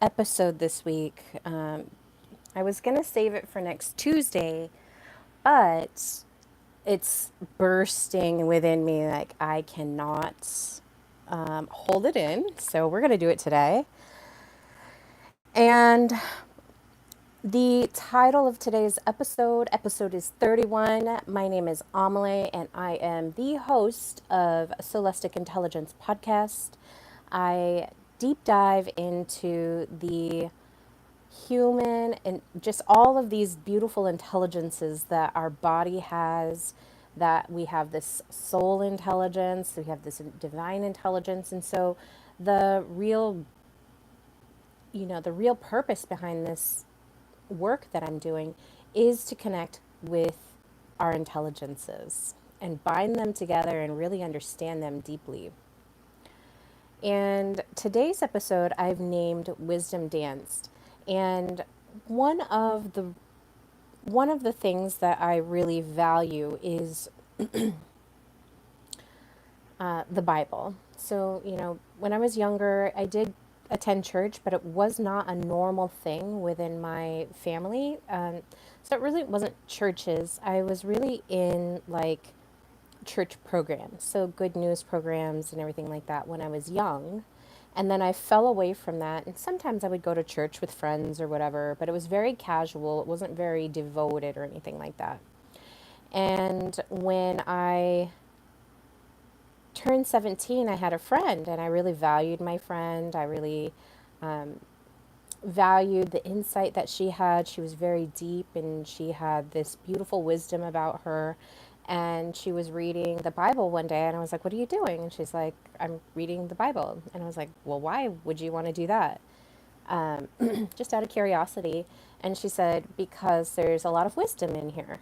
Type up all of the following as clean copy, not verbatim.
episode this week. I was going to save it for next Tuesday, but it's bursting within me like I cannot hold it in. So we're going to do it today. And the title of today's episode is 31. My name is Amelie, and I am the host of Soulestic Intelligence podcast. I deep dive into the human and just all of these beautiful intelligences that our body has, that we have this soul intelligence, we have this divine intelligence. And so the real the real purpose behind this work that I'm doing is to connect with our intelligences and bind them together and really understand them deeply. And today's episode I've named Wisdom Danced. And one of the one of the things that I really value is the Bible. So, when I was younger, I did attend church, but it was not a normal thing within my family. So it really wasn't churches. I was really in like church programs, so good news programs and everything like that when I was young. And then I fell away from that. And sometimes I would go to church with friends or whatever, but it was very casual. It wasn't very devoted or anything like that. And when I turned 17, I had a friend, and I really valued my friend. I really valued the insight that she had. She was very deep, and she had this beautiful wisdom about her. And she was reading the Bible one day, and I was like, "What are you doing?" And she's like, "I'm reading the Bible." And I was like, "Well, why would you want to do that?" Just out of curiosity. And she said, "Because there's a lot of wisdom in here."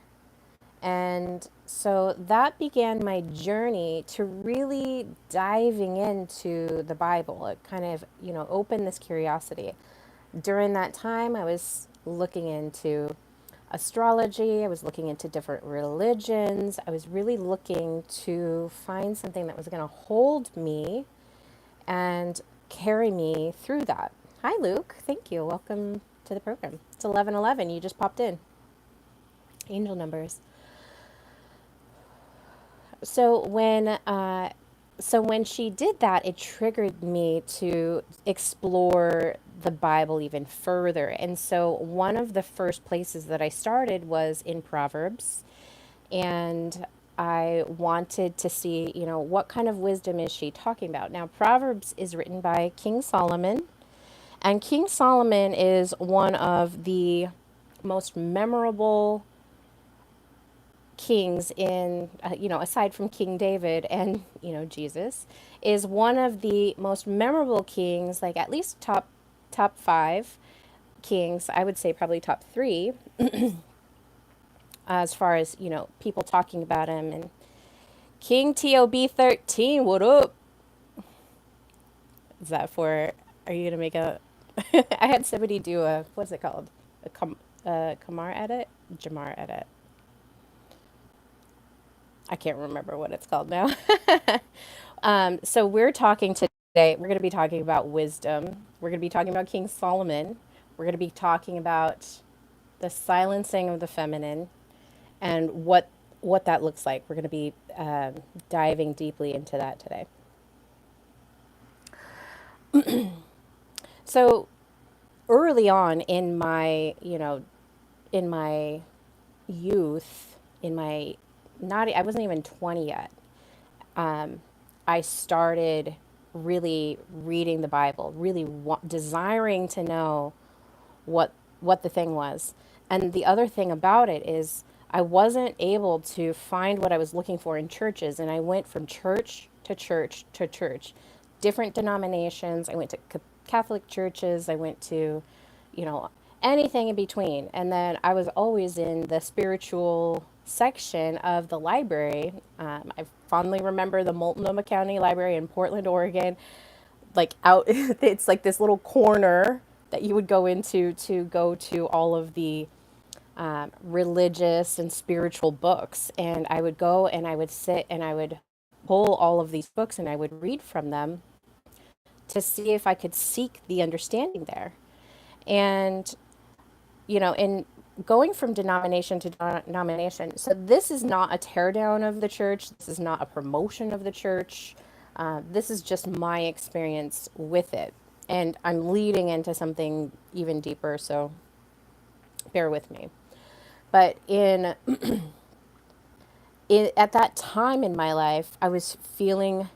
And so that began my journey to really diving into the Bible. It kind of, opened this curiosity. During that time, I was looking into astrology, I was looking into different religions. I was really looking to find something that was going to hold me and carry me through that. Hi, Luke. Thank you. Welcome to the program. It's 11:11. You just popped in. Angel numbers. So when she did that, it triggered me to explore the Bible even further. And so one of the first places that I started was in Proverbs, and I wanted to see, what kind of wisdom is she talking about? Now, Proverbs is written by King Solomon, and King Solomon is one of the most memorable kings in, aside from King David and, Jesus, is one of the most memorable kings, like at least top five kings. I would say probably top three, as far as, people talking about him. And King TOB 13, what up? Is that for, are you going to make a, I had somebody do a, what's it called? A Kamar edit? Jamar edit. I can't remember what it's called now. So we're talking today, we're going to be talking about wisdom. We're going to be talking about King Solomon. We're going to be talking about the silencing of the feminine and what that looks like. We're going to be diving deeply into that today. So early on in my, in my youth, in my not I wasn't even 20 yet. I started really reading the Bible, really desiring to know what the thing was. And the other thing about it is I wasn't able to find what I was looking for in churches, and I went from church to church to church, different denominations. I went to Catholic churches, I went to, you know, anything in between. And then I was always in the spiritual section of the library. I fondly remember the Multnomah County Library in Portland, Oregon. Like out, it's like this little corner that you would go into to go to all of the religious and spiritual books. And I would go and I would sit and I would pull all of these books and I would read from them to see if I could seek the understanding there. And, in going from denomination to denomination, so this is not a tear down of the church. This is not a promotion of the church. This is just my experience with it. And I'm leading into something even deeper, so bear with me. But at that time in my life, I was feeling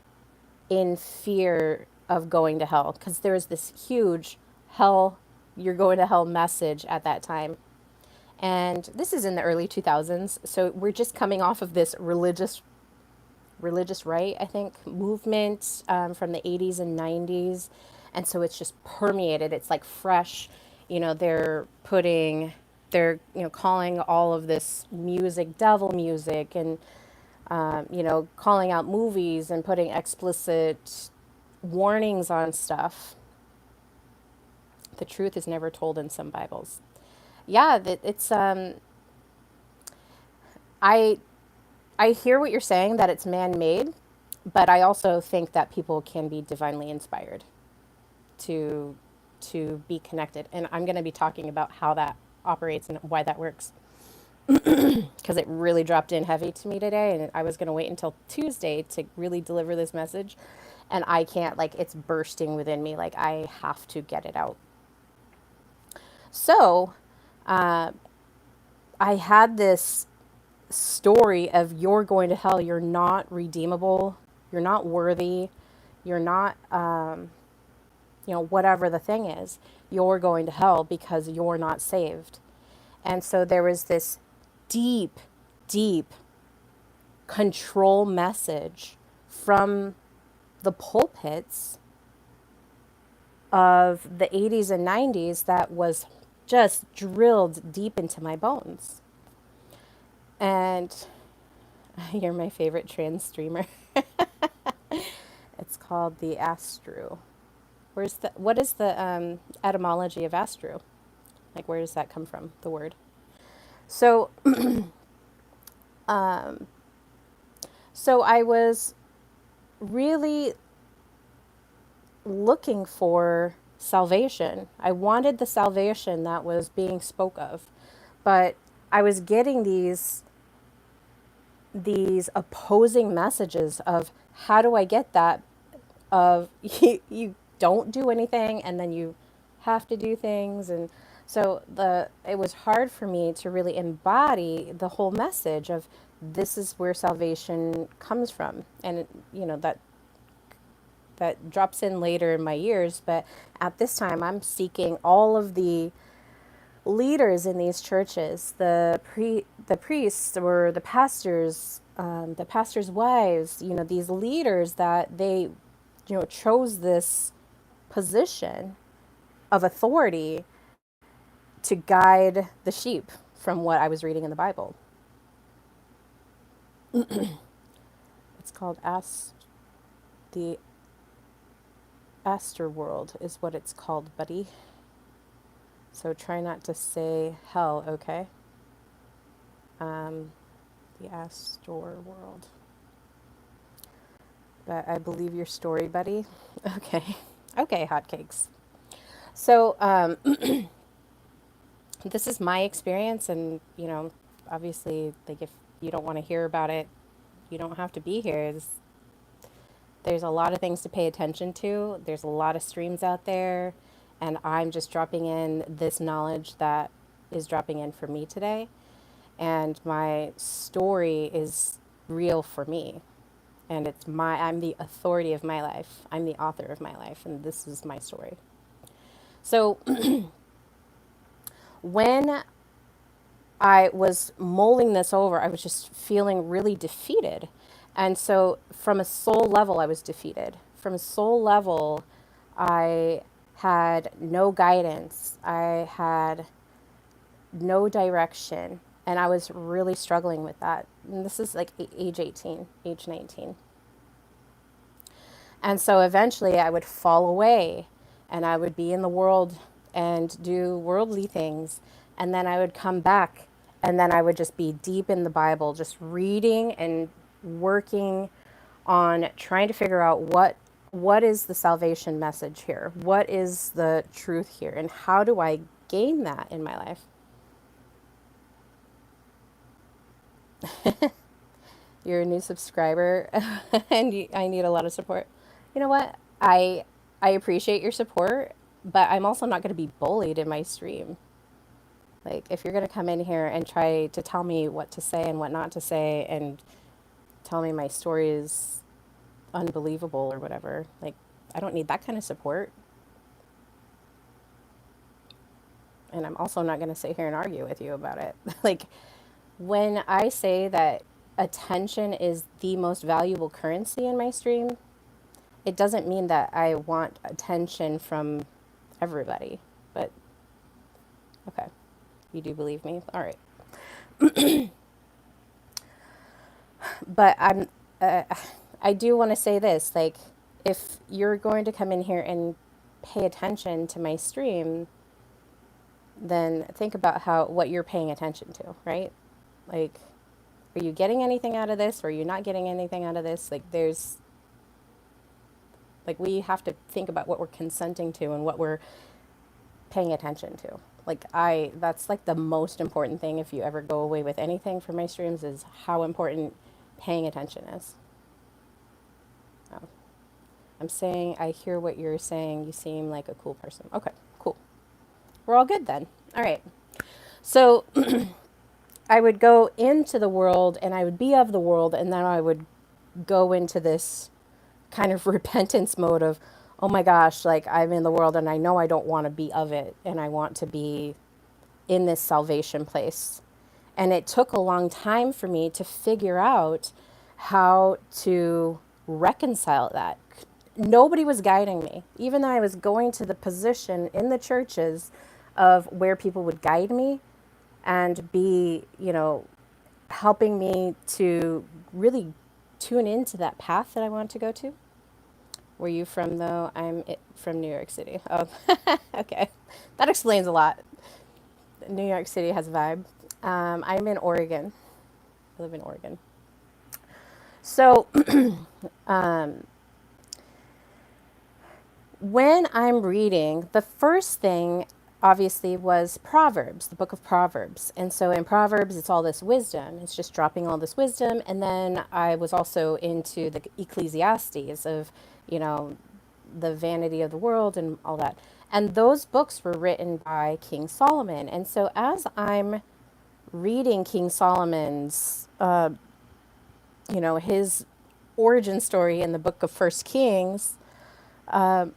in fear of going to hell because there was this huge hell, you're going to hell message at that time. And this is in the early 2000s. So we're just coming off of this religious right, I think, movement from the 80s and 90s. And so it's just permeated. It's like fresh. They're calling all of this music devil music, and calling out movies and putting explicit warnings on stuff. The truth is never told in some Bibles. Yeah, it's I I hear what you're saying, that it's man-made, but I also think that people can be divinely inspired to be connected. And I'm going to be talking about how that operates and why that works, because it really dropped in heavy to me today, and I was going to wait until Tuesday to really deliver this message, and I can't, like, it's bursting within me, like I have to get it out. So, I had this story of, you're going to hell, you're not redeemable, you're not worthy, you're not whatever the thing is, you're going to hell because you're not saved. And so there was this deep, deep control message from the pulpits of the 80s and 90s that was just drilled deep into my bones. And you're my favorite trans streamer. It's called the Astru. What is the etymology of Astru? Like, where does that come from, the word? So, so I was really looking for salvation. I wanted the salvation that was being spoke of, but I was getting these opposing messages of, how do I get that? Of you don't do anything, and then you have to do things. And so it was hard for me to really embody the whole message of, this is where salvation comes from. And that drops in later in my years, but at this time I'm seeking all of the leaders in these churches, the priests or the pastors' wives, these leaders that they, chose this position of authority to guide the sheep from what I was reading in the Bible. It's called the Aster World is what it's called, buddy. So try not to say hell, okay? The Astor World. But I believe your story, buddy. Okay. Okay, hotcakes. So, this is my experience, and, obviously, like, if you don't want to hear about it, you don't have to be here. There's a lot of things to pay attention to. There's a lot of streams out there, and I'm just dropping in this knowledge that is dropping in for me today. And my story is real for me. And I'm the authority of my life. I'm the author of my life, and this is my story. So when I was mulling this over, I was just feeling really defeated. And so from a soul level, I was defeated. From a soul level, I had no guidance. I had no direction. And I was really struggling with that. And this is like age 18, age 19. And so eventually I would fall away, and I would be in the world and do worldly things. And then I would come back, and then I would just be deep in the Bible, just reading and working on trying to figure out what what is the salvation message here? What is the truth here? And how do I gain that in my life? You're a new subscriber and I need a lot of support. You know what? I appreciate your support, but I'm also not going to be bullied in my stream. Like, if you're going to come in here and try to tell me what to say and what not to say and tell me my story is unbelievable or whatever, like, I don't need that kind of support. And I'm also not going to sit here and argue with you about it. Like, when I say that attention is the most valuable currency in my stream, it doesn't mean that I want attention from everybody. But okay, you do believe me? All right. But uh, I do want to say this, like, if you're going to come in here and pay attention to my stream, then think about what you're paying attention to, right? Like, are you getting anything out of this, or are you not getting anything out of this? Like, we have to think about what we're consenting to and what we're paying attention to. Like, that's like the most important thing. If you ever go away with anything from my streams, is how important paying attention is. Oh, I'm saying I hear what you're saying. You seem like a cool person. Okay, cool. We're all good then. All right. So I would go into the world and I would be of the world, and then I would go into this kind of repentance mode of, oh my gosh, like, I'm in the world and I know I don't want to be of it, and I want to be in this salvation place. And it took a long time for me to figure out how to reconcile that. Nobody was guiding me. Even though I was going to the position in the churches of where people would guide me and be, helping me to really tune into that path that I want to go to. Where you from, though? From New York City. Oh, okay. That explains a lot. New York City has a vibe. I'm in Oregon. I live in Oregon. So when I'm reading, the first thing obviously was Proverbs, the book of Proverbs. And so in Proverbs, it's all this wisdom. It's just dropping all this wisdom. And then I was also into the Ecclesiastes of, the vanity of the world and all that. And those books were written by King Solomon. And so as I'm reading King Solomon's, his origin story in the book of First Kings, the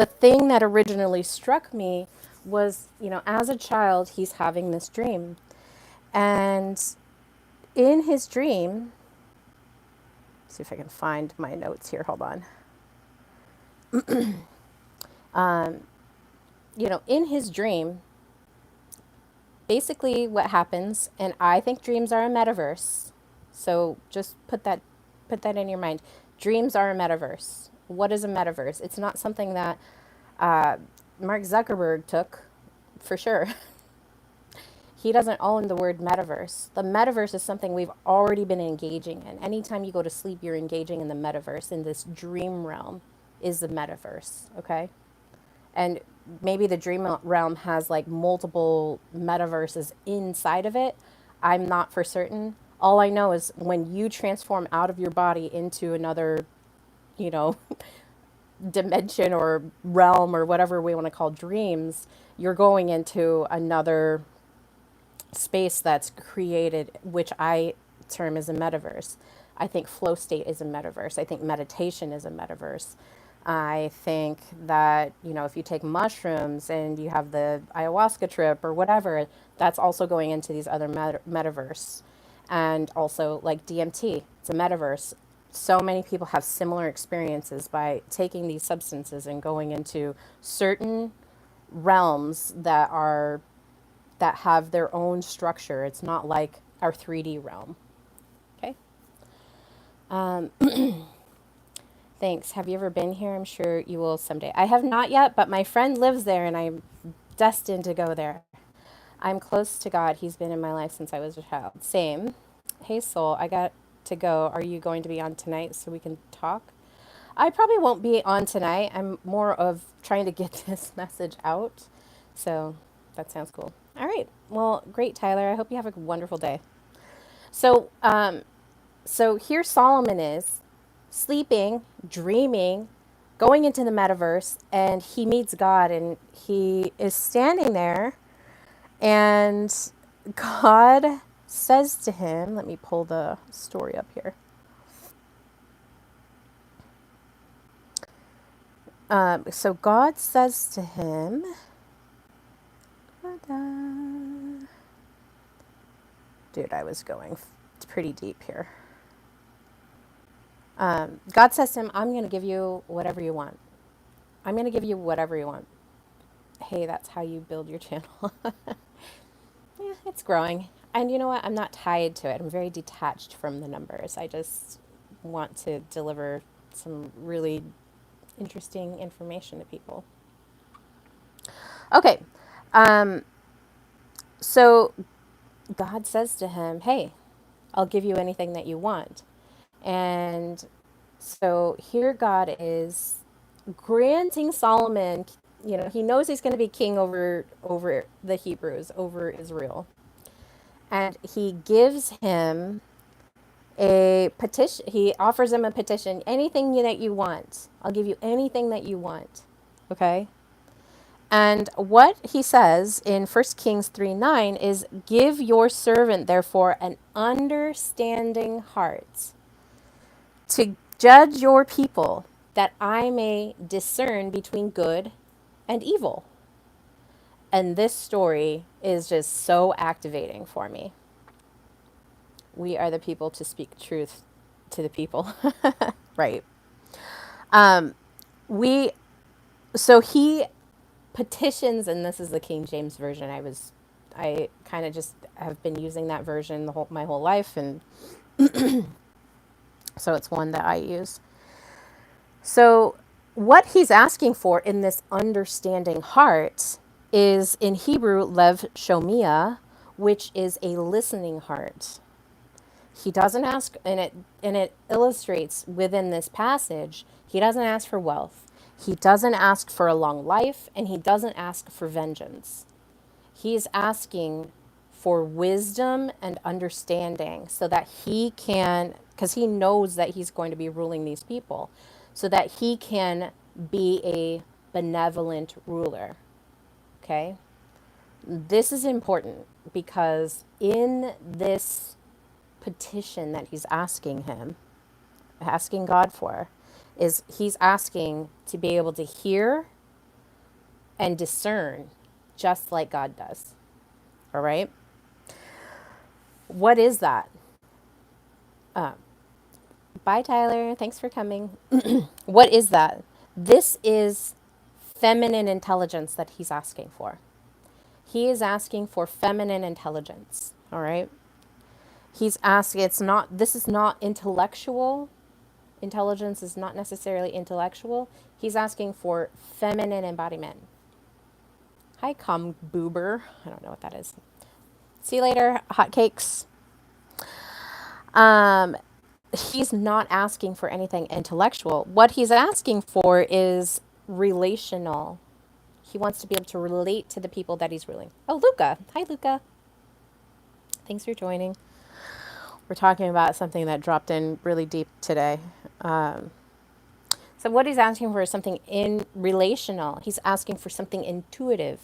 thing that originally struck me was, as a child, he's having this dream. And in his dream, see if I can find my notes here. Hold on. In his dream, basically what happens, and I think dreams are a metaverse. So just put that in your mind. Dreams are a metaverse. What is a metaverse? It's not something that Mark Zuckerberg took, for sure. He doesn't own the word metaverse. The metaverse is something we've already been engaging in. Anytime you go to sleep, you're engaging in the metaverse, in this dream realm is the metaverse, okay? And maybe the dream realm has like multiple metaverses inside of it. I'm not for certain. All I know is when you transform out of your body into another, you know, dimension or realm or whatever we want to call dreams, you're going into another space that's created, which I term as a metaverse. I think flow state is a metaverse. I think meditation is a metaverse. I think that, if you take mushrooms and you have the ayahuasca trip or whatever, that's also going into these other metaverse. And also like DMT, it's a metaverse. So many people have similar experiences by taking these substances and going into certain realms that have their own structure. It's not like our 3D realm. Okay. Thanks. Have you ever been here? I'm sure you will someday. I have not yet, but my friend lives there and I'm destined to go there. I'm close to God. He's been in my life since I was a child. Same. Hey, Soul, I got to go, are you going to be on tonight so we can talk? I probably won't be on tonight. I'm more of trying to get this message out. So that sounds cool. All right. Well, great, Tyler. I hope you have a wonderful day. So, so here Solomon is sleeping, dreaming, going into the metaverse, and he meets God, and he is standing there, and God says to him, let me pull the story up here. So God says to him, dude, I was going pretty deep here. God says to him, I'm going to give you whatever you want. I'm going to give you whatever you want. Hey, that's how you build your channel. Yeah, it's growing. And you know what? I'm not tied to it. I'm very detached from the numbers. I just want to deliver some really interesting information to people. Okay. So God says to him, hey, I'll give you anything that you want. And so here God is granting Solomon, he knows he's going to be king over the Hebrews, over Israel. And he gives him a petition. He offers him a petition. Anything that you want. I'll give you anything that you want. Okay? And what he says in 1 Kings 3:9 is, give your servant, therefore, an understanding heart to judge your people, that I may discern between good and evil. And this story is just so activating for me. We are the people to speak truth to the people. Right. We so he petitions, and this is the King James version. I kind of just have been using that version my whole life, and so it's one that I use. So what he's asking for in this understanding heart is in Hebrew lev shomia, which is a listening heart. He doesn't ask, and it illustrates within this passage, he doesn't ask for wealth. He doesn't ask for a long life, and he doesn't ask for vengeance. He's asking for wisdom and understanding so that he can, because he knows that he's going to be ruling these people, so that he can be a benevolent ruler. Okay? This is important because in this petition that he's asking God for, is he's asking to be able to hear and discern just like God does. All right? What is that? Bye, Tyler. Thanks for coming. What is that? This is feminine intelligence that he's asking for. He is asking for feminine intelligence. All right? He's asking, this is not intellectual. Intelligence is not necessarily intellectual. He's asking for feminine embodiment. Hi, boober. I don't know what that is. See you later, hotcakes. He's not asking for anything intellectual. What he's asking for is relational. He wants to be able to relate to the people that he's ruling. Oh, Luca. Hi, Luca. Thanks for joining. We're talking about something that dropped in really deep today. So what he's asking for is something in relational. He's asking for something intuitive,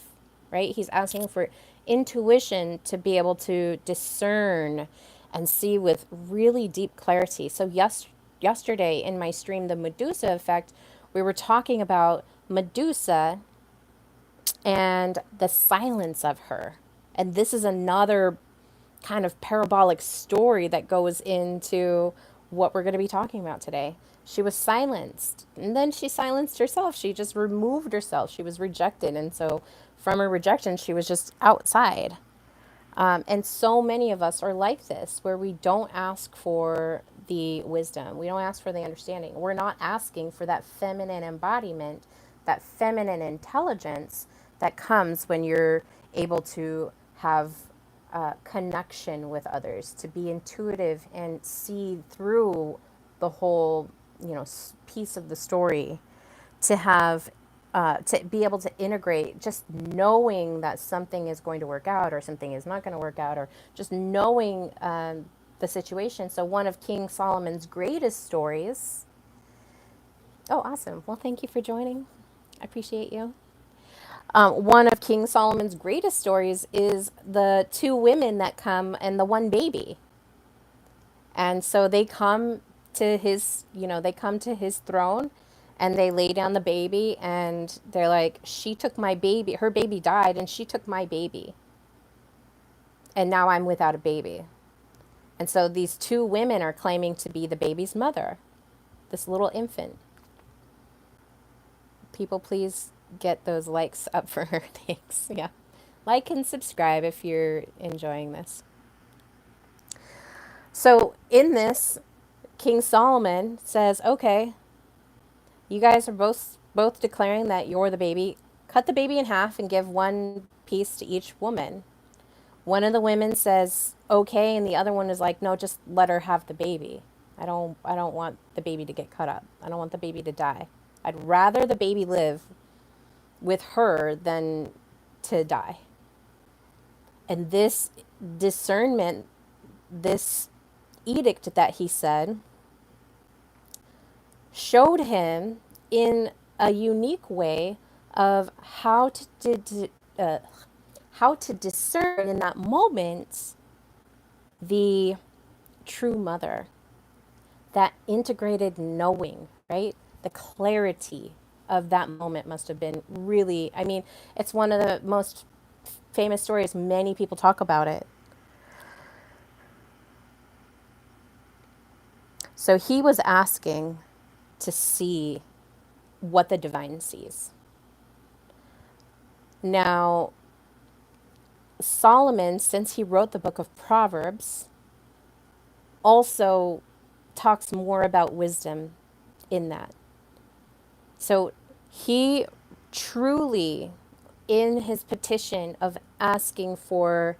right? He's asking for intuition to be able to discern and see with really deep clarity. So yesterday in my stream, the Medusa effect, we were talking about Medusa and the silence of her. And this is another kind of parabolic story that goes into what we're going to be talking about today. She was silenced, and then she silenced herself. She just removed herself. She was rejected, and so from her rejection, she was just outside. And so many of us are like this, where we don't ask for the wisdom. We don't ask for the understanding. We're not asking for that feminine embodiment, that feminine intelligence that comes when you're able to have connection with others, to be intuitive and see through the whole, piece of the story, to have, to be able to integrate just knowing that something is going to work out or something is not going to work out, or just knowing the situation. So one of King Solomon's greatest stories. Oh, awesome. Well, thank you for joining. I appreciate you. One of King Solomon's greatest stories is the two women that come and the one baby. And so they come to his, they come to his throne and they lay down the baby and they're like, she took my baby. Her baby died and she took my baby. And now I'm without a baby. And so these two women are claiming to be the baby's mother, this little infant. People, please get those likes up for her. Thanks. Yeah. Like and subscribe if you're enjoying this. So in this, King Solomon says, okay, you guys are both declaring that you're the baby. Cut the baby in half and give one piece to each woman. One of the women says, okay, and the other one is like, no, just let her have the baby. I don't want the baby to get cut up. I don't want the baby to die. I'd rather the baby live with her than to die. And this discernment, this edict that he said, showed him in a unique way of how to discern in that moment the true mother, that integrated knowing, right? The clarity of that moment must have been really, I mean, it's one of the most famous stories. Many people talk about it. So he was asking to see what the divine sees. Now, Solomon, since he wrote the book of Proverbs, also talks more about wisdom in that. So he truly, in his petition of asking for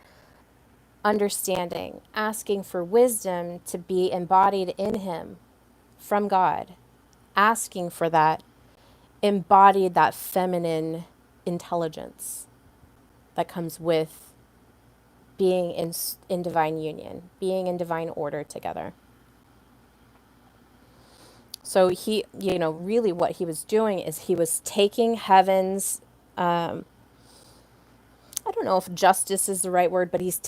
understanding, asking for wisdom to be embodied in him from God, asking for that, embodied that feminine intelligence that comes with being in divine union, being in divine order together. So he, really what he was doing is he was taking heaven's, I don't know if justice is the right word, but he's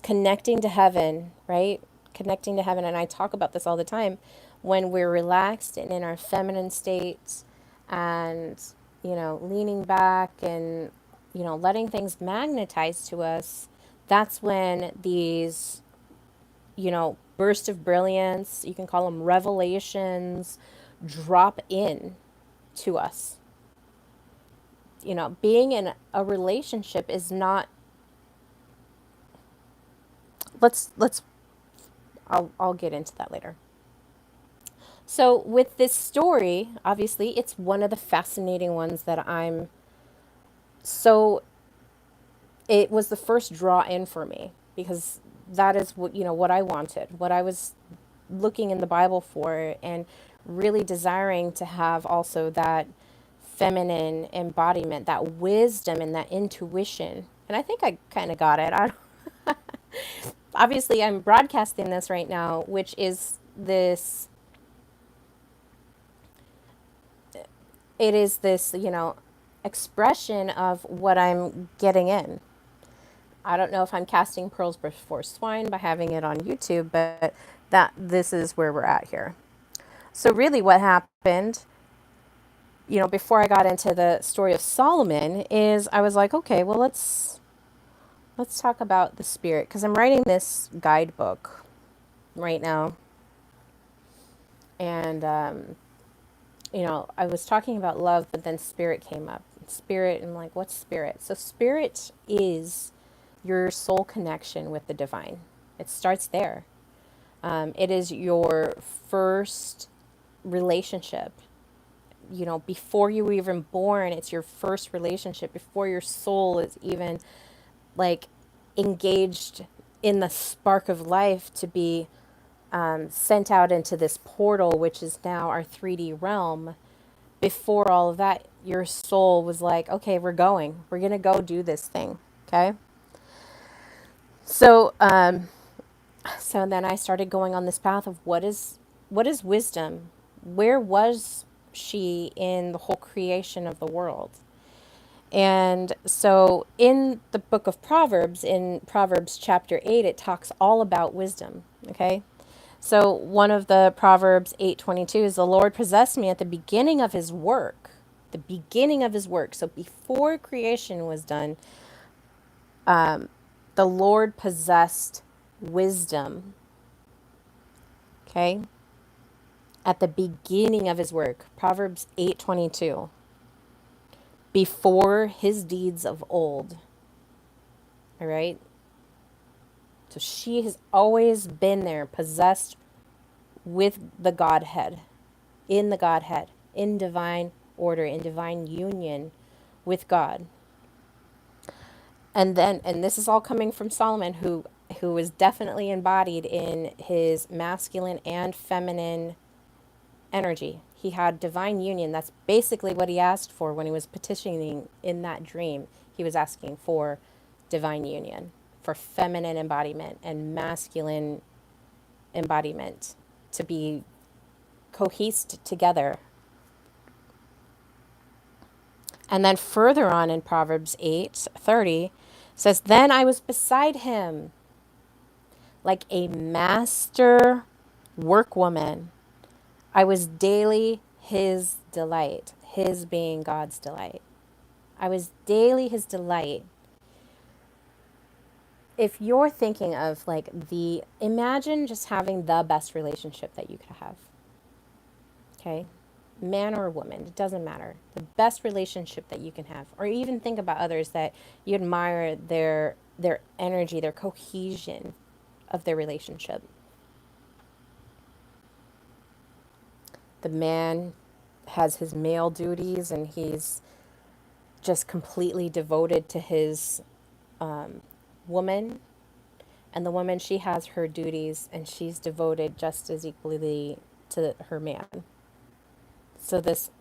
connecting to heaven, right? Connecting to heaven. And I talk about this all the time. When we're relaxed and in our feminine states and, leaning back and, letting things magnetize to us, that's when these, bursts of brilliance, you can call them revelations, drop in to us. Being in a relationship is not, let's I'll get into that later. So with this story, obviously it's one of the fascinating ones that so it was the first draw in for me, because that is what I wanted, what I was looking in the Bible for, and really desiring to have also that feminine embodiment, that wisdom and that intuition. And I think I kind of got it. Obviously I'm broadcasting this right now, which is this, it is this, expression of what I'm getting in. I don't know if I'm casting pearls before swine by having it on YouTube, but this is where we're at here. So really what happened, before I got into the story of Solomon, is I was like, okay, well, let's talk about the spirit, because I'm writing this guidebook right now. And, I was talking about love, but then spirit came up. Spirit, and I'm like, what's spirit? So spirit is your soul connection with the divine. It starts there. It is your first relationship. Before you were even born, it's your first relationship. Before your soul is even like engaged in the spark of life to be sent out into this portal, which is now our 3D realm. Before all of that, your soul was like, okay, we're going. We're going to go do this thing. Okay. So, so then I started going on this path of what is wisdom? Where was she in the whole creation of the world? And so in the book of Proverbs, in Proverbs chapter 8, it talks all about wisdom. Okay. So one of the Proverbs 8:22 is the Lord possessed me at the beginning of his work. The beginning of his work. So before creation was done, the Lord possessed wisdom. Okay? At the beginning of his work. Proverbs 8:22. Before his deeds of old. All right? So she has always been there, possessed with the Godhead, in divine order, in divine union with God. And this is all coming from Solomon, who is definitely embodied in his masculine and feminine energy. He had divine union. That's basically what he asked for when he was petitioning in that dream. He was asking for divine union, for feminine embodiment and masculine embodiment to be cohesed together. And then further on in Proverbs 8:30 says, "Then I was beside him like a master workwoman. I was daily his delight," his being God's delight. I was daily his delight. If you're thinking of imagine just having the best relationship that you could have. Okay? Man or woman, it doesn't matter. The best relationship that you can have. Or even think about others that you admire their energy, their cohesion of their relationship. The man has his male duties and he's just completely devoted to his woman. And the woman, she has her duties and she's devoted just as equally to her man. So this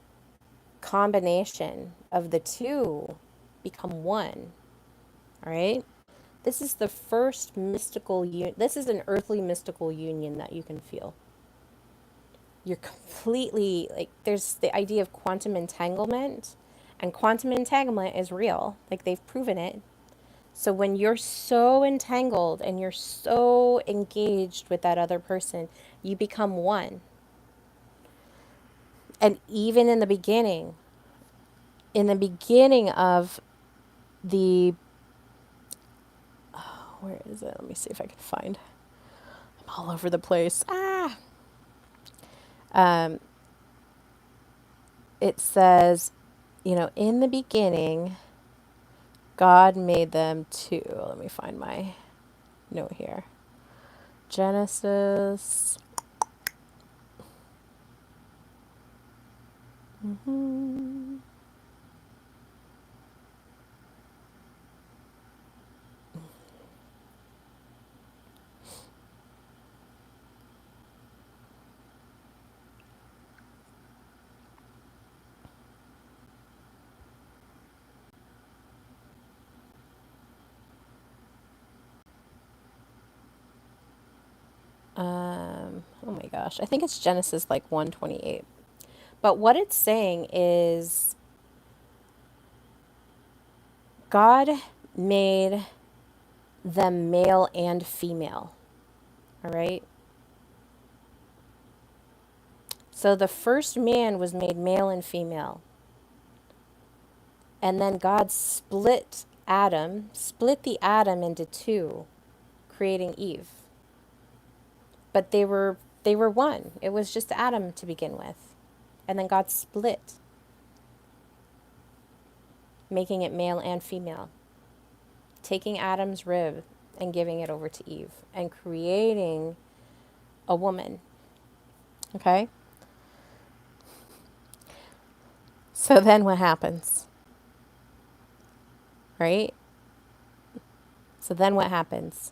combination of the two become one. All right? This is the first mystical union. This is an earthly mystical union that you can feel. You're completely, there's the idea of quantum entanglement, and quantum entanglement is real. They've proven it. So when you're so entangled and you're so engaged with that other person, you become one. And even in the beginning of the, where is it? Let me see if I can find. I'm all over the place. It says, in the beginning, God made them two. Let me find my note here. Genesis. Oh my gosh. I think it's Genesis 128. But what it's saying is God made them male and female. All right? So the first man was made male and female. And then God split the Adam into two, creating Eve. But they were one. It was just Adam to begin with. And then God split, making it male and female. Taking Adam's rib and giving it over to Eve and creating a woman. Okay? So then what happens? Right? So then what happens?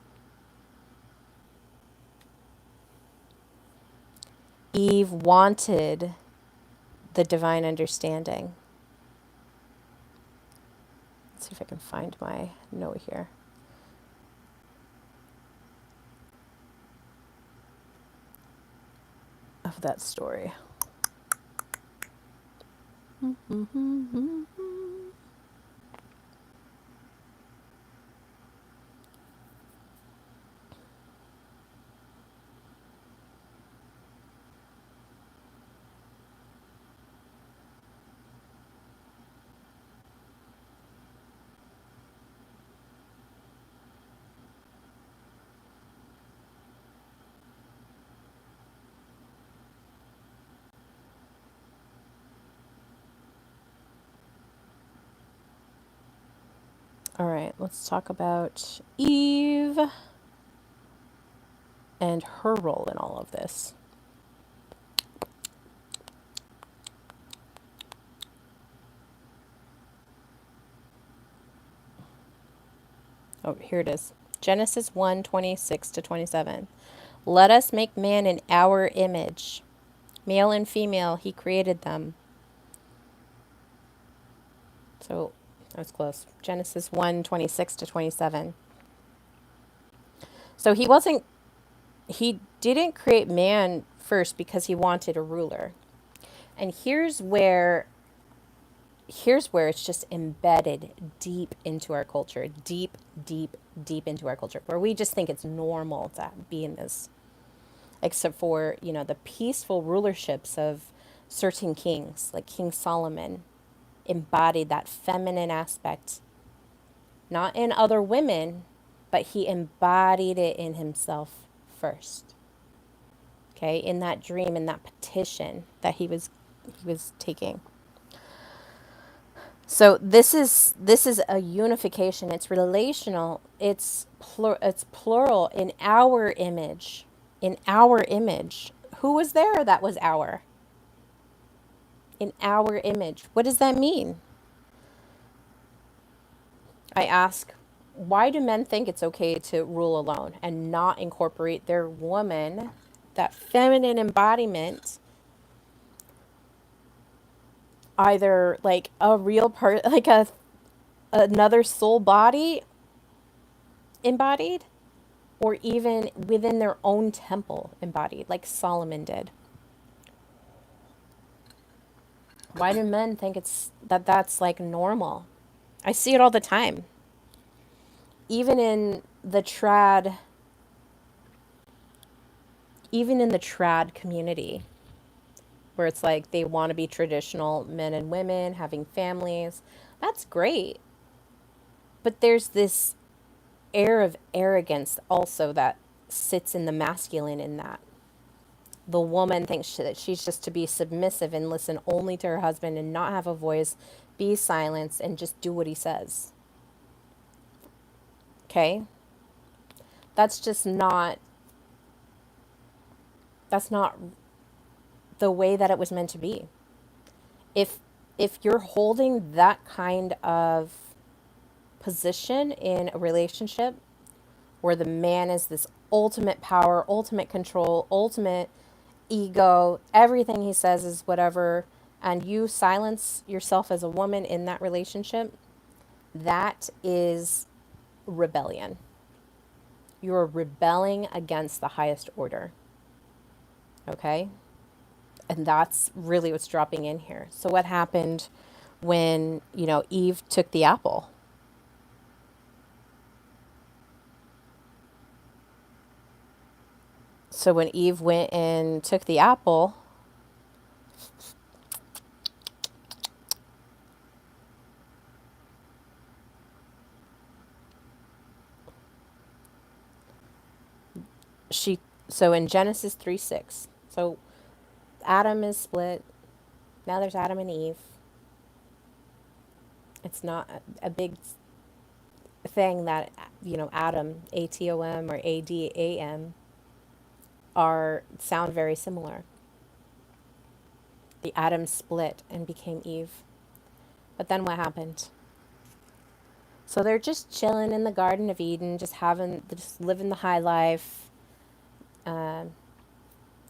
Eve wanted the divine understanding. Let's see if I can find my note here. Of that story. All right, let's talk about Eve and her role in all of this. Oh, here it is. Genesis 1:26-27. Let us make man in our image. Male and female, he created them. So that was close. Genesis 1:26-27. So he didn't create man first because he wanted a ruler. And here's where it's just embedded deep into our culture, deep, deep, deep into our culture, where we just think it's normal to be in this, except for, the peaceful rulerships of certain kings, like King Solomon, embodied that feminine aspect, not in other women, but he embodied it in himself first. Okay, in that dream, in that petition that he was taking. So this is a unification. It's relational. It's plural in our image. In our image. Who was there that was our? In our image. What does that mean? I ask, why do men think it's okay to rule alone and not incorporate their woman, that feminine embodiment, either like a real part, like another soul body embodied, or even within their own temple embodied, like Solomon did? Why do men think that's like normal? I see it all the time. Even in the trad, even in the trad community, where it's like they want to be traditional men and women having families. That's great. But there's this air of arrogance also that sits in the masculine in that. The woman thinks that she's just to be submissive and listen only to her husband and not have a voice, be silenced, and just do what he says. Okay? That's just not, that's not the way that it was meant to be. If if you're holding that kind of position in a relationship where the man is this ultimate power, ultimate control, ultimate ego, everything he says is whatever, and you silence yourself as a woman in that relationship, that is rebellion. You're rebelling against the highest order. Okay? And that's really what's dropping in here. So what happened when, Eve took the apple? So when Eve went and took the apple, she so in Genesis 3:6. So Adam is split. Now there's Adam and Eve. It's not a big thing that, Adam, Atom, or Adam, are sound very similar. The Adam split and became Eve. But then what happened? So they're just chilling in the Garden of Eden, just living the high life. Um,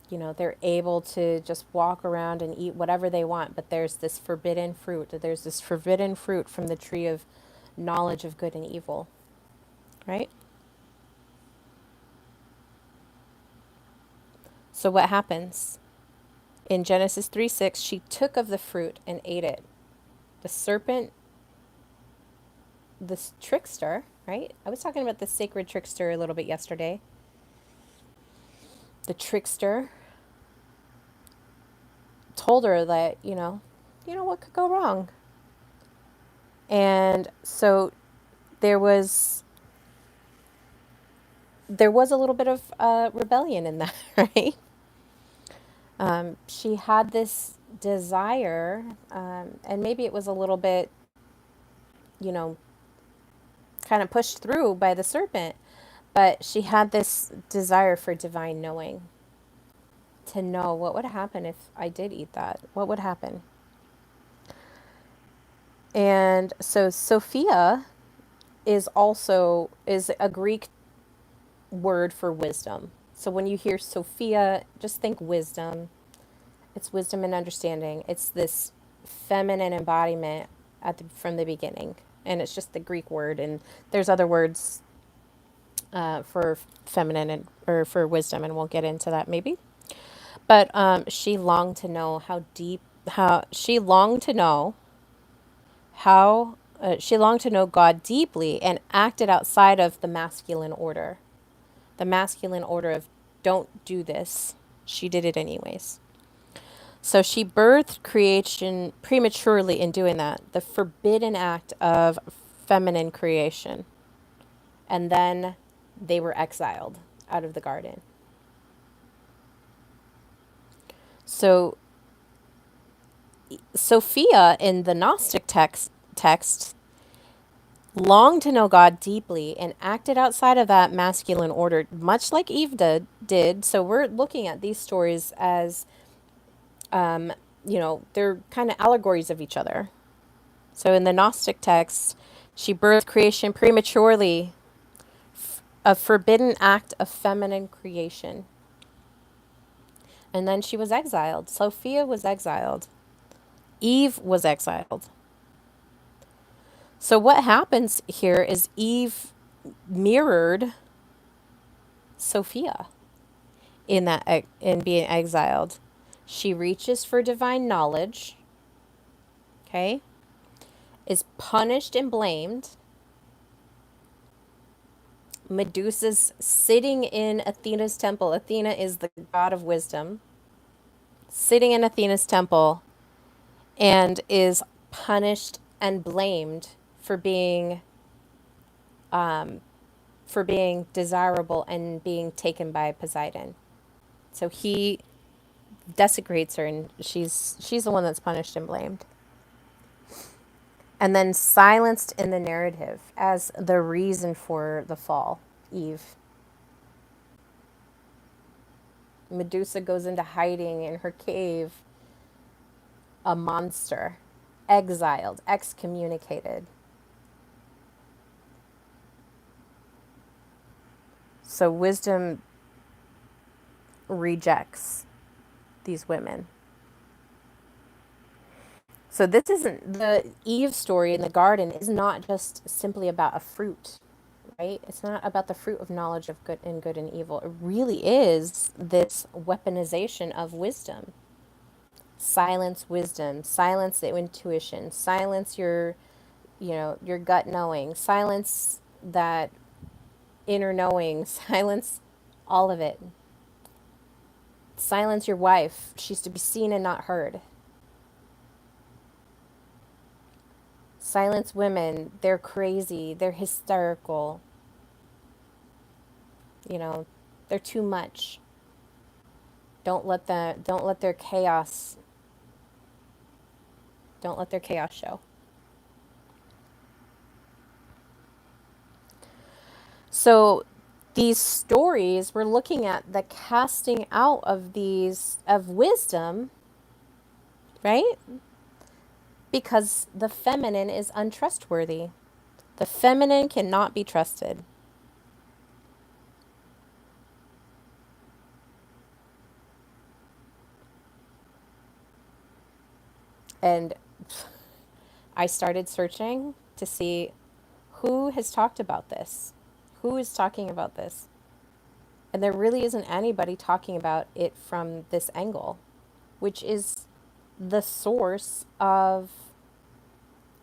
they're able to just walk around and eat whatever they want, but there's this forbidden fruit. There's this forbidden fruit from the tree of knowledge of good and evil, right? So what happens? In Genesis 3:6, she took of the fruit and ate it. The serpent, this trickster, right? I was talking about the sacred trickster a little bit yesterday. The trickster told her that, what could go wrong? And so there was there was a little bit of rebellion in that, right? She had this desire, and maybe it was a little bit, you know, kind of pushed through by the serpent, but she had this desire for divine knowing, to know what would happen if I did eat that. What would happen? And so Sophia is a Greek word for wisdom. So when you hear Sophia, just think wisdom. It's wisdom and understanding. It's this feminine embodiment from the beginning, and it's just the Greek word. And there's other words for feminine or for wisdom, and we'll get into that maybe. But she longed to know how she longed to know how she longed to know God deeply and acted outside of the masculine order. The masculine order of don't do this. She did it anyways. So she birthed creation prematurely in doing that, the forbidden act of feminine creation. And then they were exiled out of the garden. So Sophia in the Gnostic text longed to know God deeply and acted outside of that masculine order, much like Eve did. So we're looking at these stories as, they're kind of allegories of each other. So in the Gnostic text, she birthed creation prematurely, a forbidden act of feminine creation. And then she was exiled. Sophia was exiled. Eve was exiled. So what happens here is Eve mirrored Sophia in being exiled. She reaches for divine knowledge, okay? Is punished and blamed. Medusa's sitting in Athena's temple. Athena is the god of wisdom. Sitting in Athena's temple and is punished and blamed for being desirable and being taken by Poseidon. So he desecrates her, and she's the one that's punished and blamed. And then silenced in the narrative as the reason for the fall, Eve. Medusa goes into hiding in her cave, a monster, exiled, excommunicated. So wisdom rejects these women. So this isn't the Eve story in the garden is not just simply about a fruit, right? It's not about the fruit of knowledge of good and evil. It really is this weaponization of wisdom. Silence wisdom, silence the intuition, silence your gut knowing, silence that inner knowing, silence all of it. Silence your wife. She's to be seen and not heard. Silence women. They're crazy. They're hysterical. They're too much. Don't let their chaos show. So these stories, we're looking at the casting out of wisdom, right? Because the feminine is untrustworthy. The feminine cannot be trusted. And I started searching to see who has talked about this. Who is talking about this? And there really isn't anybody talking about it from this angle, which is the source of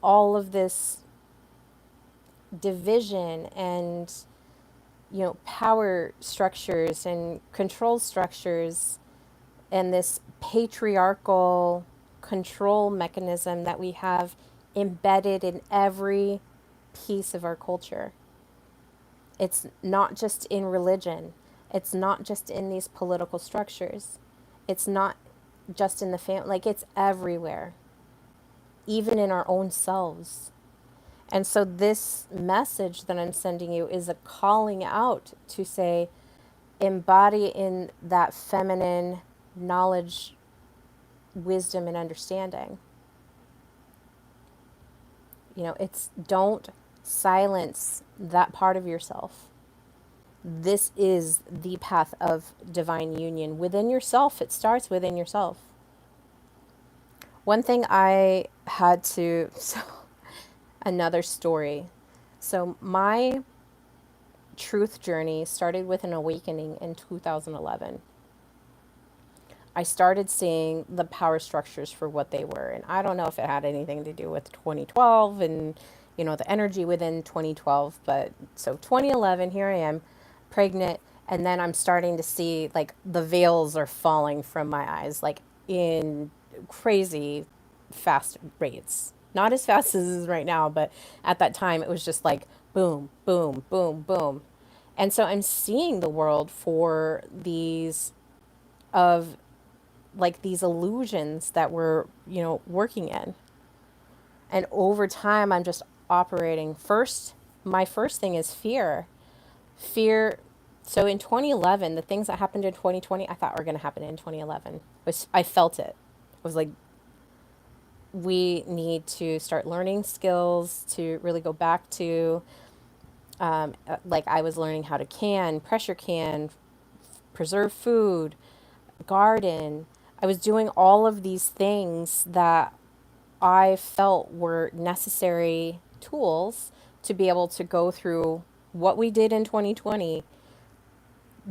all of this division and, power structures and control structures and this patriarchal control mechanism that we have embedded in every piece of our culture. It's not just in religion. It's not just in these political structures. It's not just in the family. Like, it's everywhere, even in our own selves. And so, this message that I'm sending you is a calling out to say, embody in that feminine knowledge, wisdom, and understanding. It's don't silence that part of yourself. This is the path of divine union within yourself. It starts within yourself. One thing I had to, so another story. So my truth journey started with an awakening in 2011. I started seeing the power structures for what they were. And I don't know if it had anything to do with 2012 and, the energy within 2012. But so 2011, here I am, pregnant. And then I'm starting to see like the veils are falling from my eyes, like in crazy fast rates. Not as fast as it is right now, but at that time it was just like boom, boom, boom, boom. And so I'm seeing the world for these of like these illusions that we're, working in. And over time, I'm just operating. My first thing is fear. Fear. So in 2011, the things that happened in 2020, I thought were going to happen in 2011. I felt it. I was like, we need to start learning skills to really go back to, like I was learning how to pressure can, preserve food, garden. I was doing all of these things that I felt were necessary tools to be able to go through what we did in 2020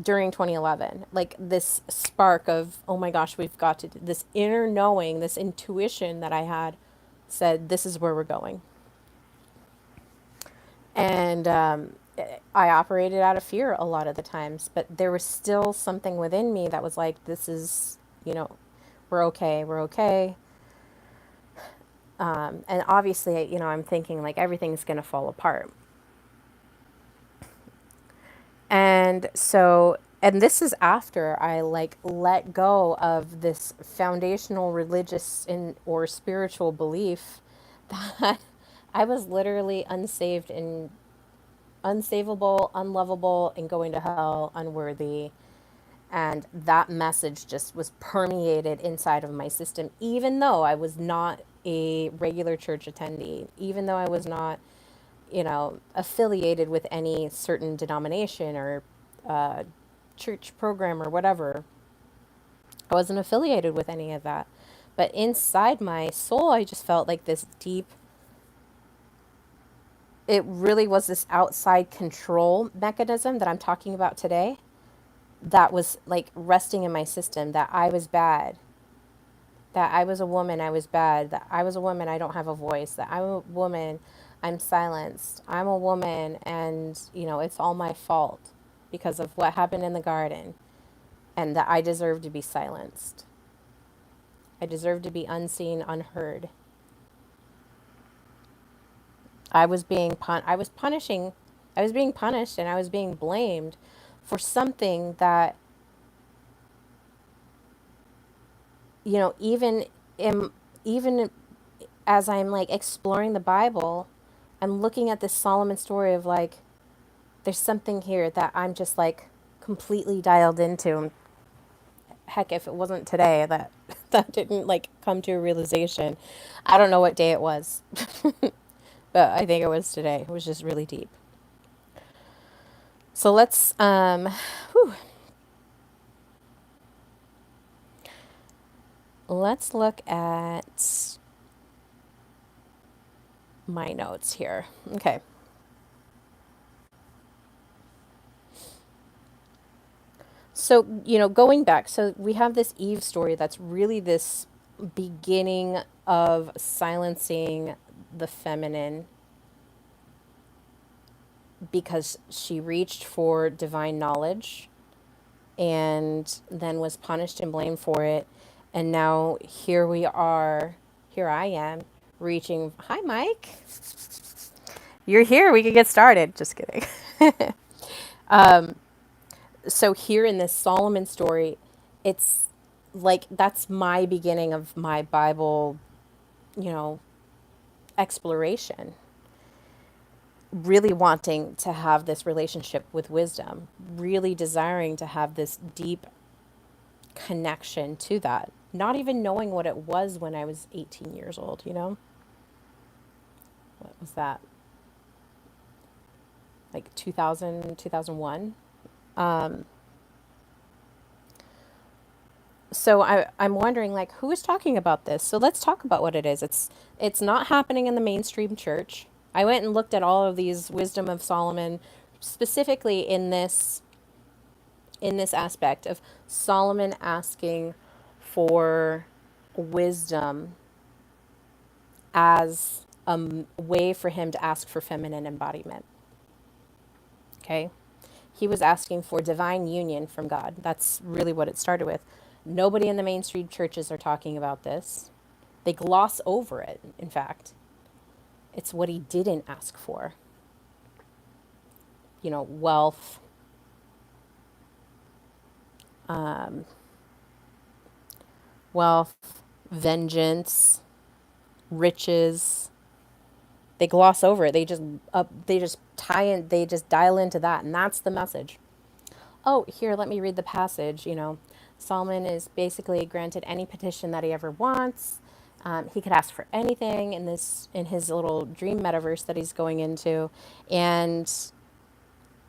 during 2011. Like this spark of, oh my gosh, we've got to do this inner knowing, this intuition that I had said, this is where we're going. And I operated out of fear a lot of the times, but there was still something within me that was like, this is, we're okay, we're okay. And obviously, I'm thinking like everything's going to fall apart. And so, and this is after I like let go of this foundational religious or spiritual belief that I was literally unsaved and unsavable, unlovable, and going to hell, unworthy. And that message just was permeated inside of my system, even though I was not a regular church attendee, even though I was not, affiliated with any certain denomination or church program or whatever. I wasn't affiliated with any of that. But inside my soul, I just felt like this deep, it really was this outside control mechanism that I'm talking about today that was like resting in my system, that I was bad, that I was a woman, I was bad, that I was a woman, I don't have a voice, that I'm a woman, I'm silenced, I'm a woman, and, it's all my fault because of what happened in the garden, and that I deserve to be silenced. I deserve to be unseen, unheard. I was punishing, I was being punished and I was being blamed for something that, even in, even as I'm like exploring the Bible, I'm looking at this Solomon story of like, there's something here that I'm just like completely dialed into. Heck, if it wasn't today that that didn't like come to a realization, I don't know what day it was. but I think it was today. It was just really deep. So whew, let's look at my notes here. Okay. So, going back, so we have this Eve story that's really this beginning of silencing the feminine because she reached for divine knowledge and then was punished and blamed for it. And now here we are, here I am, reaching. Hi, Mike. You're here. We can get started. Just kidding. So, here in this Solomon story, it's like that's my beginning of my Bible, you know, exploration. Really wanting to have this relationship with wisdom, really desiring to have this deep connection to that, not even knowing what it was when I was 18 years old, What was that? Like 2000, 2001. So I'm wondering, like, who is talking about this? So let's talk about what it is. It's not happening in the mainstream church. I went and looked at all of these Wisdom of Solomon, specifically in this aspect of Solomon asking for wisdom as a way for him to ask for feminine embodiment. Okay? He was asking for divine union from God. That's really what it started with. Nobody in the mainstream churches are talking about this. They gloss over it, in fact. It's what he didn't ask for. Wealth, um, wealth, vengeance, riches. They gloss over it. They just tie in, they just dial into that, and that's the message. Oh, here, let me read the passage. Solomon is basically granted any petition that he ever wants. He could ask for anything in his little dream metaverse that he's going into, and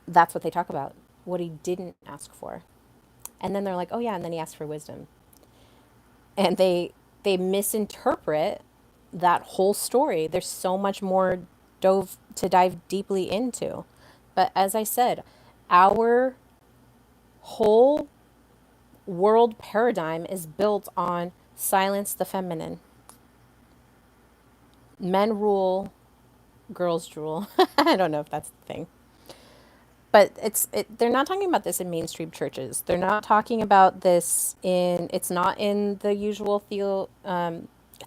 that's what they talk about. What he didn't ask for, and then they're like, "Oh yeah," and then he asked for wisdom, and they misinterpret that whole story. There's so much more to dive deeply into, but as I said, our whole world paradigm is built on silence the feminine. Men rule, girls drool. I don't know if that's the thing. But they're not talking about this in mainstream churches. They're not talking about this it's not in the usual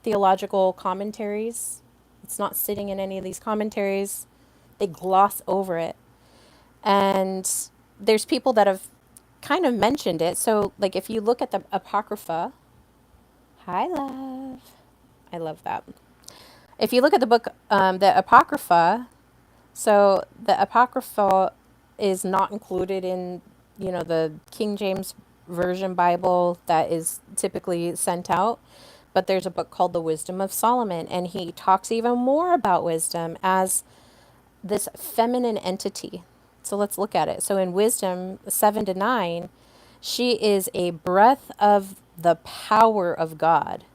theological commentaries. It's not sitting in any of these commentaries. They gloss over it. And there's people that have kind of mentioned it. So, like, if you look at the Apocrypha, hi, love. I love that. If you look at the book, the Apocrypha, so the Apocrypha is not included in, the King James Version Bible that is typically sent out. But there's a book called The Wisdom of Solomon, and he talks even more about wisdom as this feminine entity. So let's look at it. So in Wisdom 7 to 9, she is a breath of the power of God.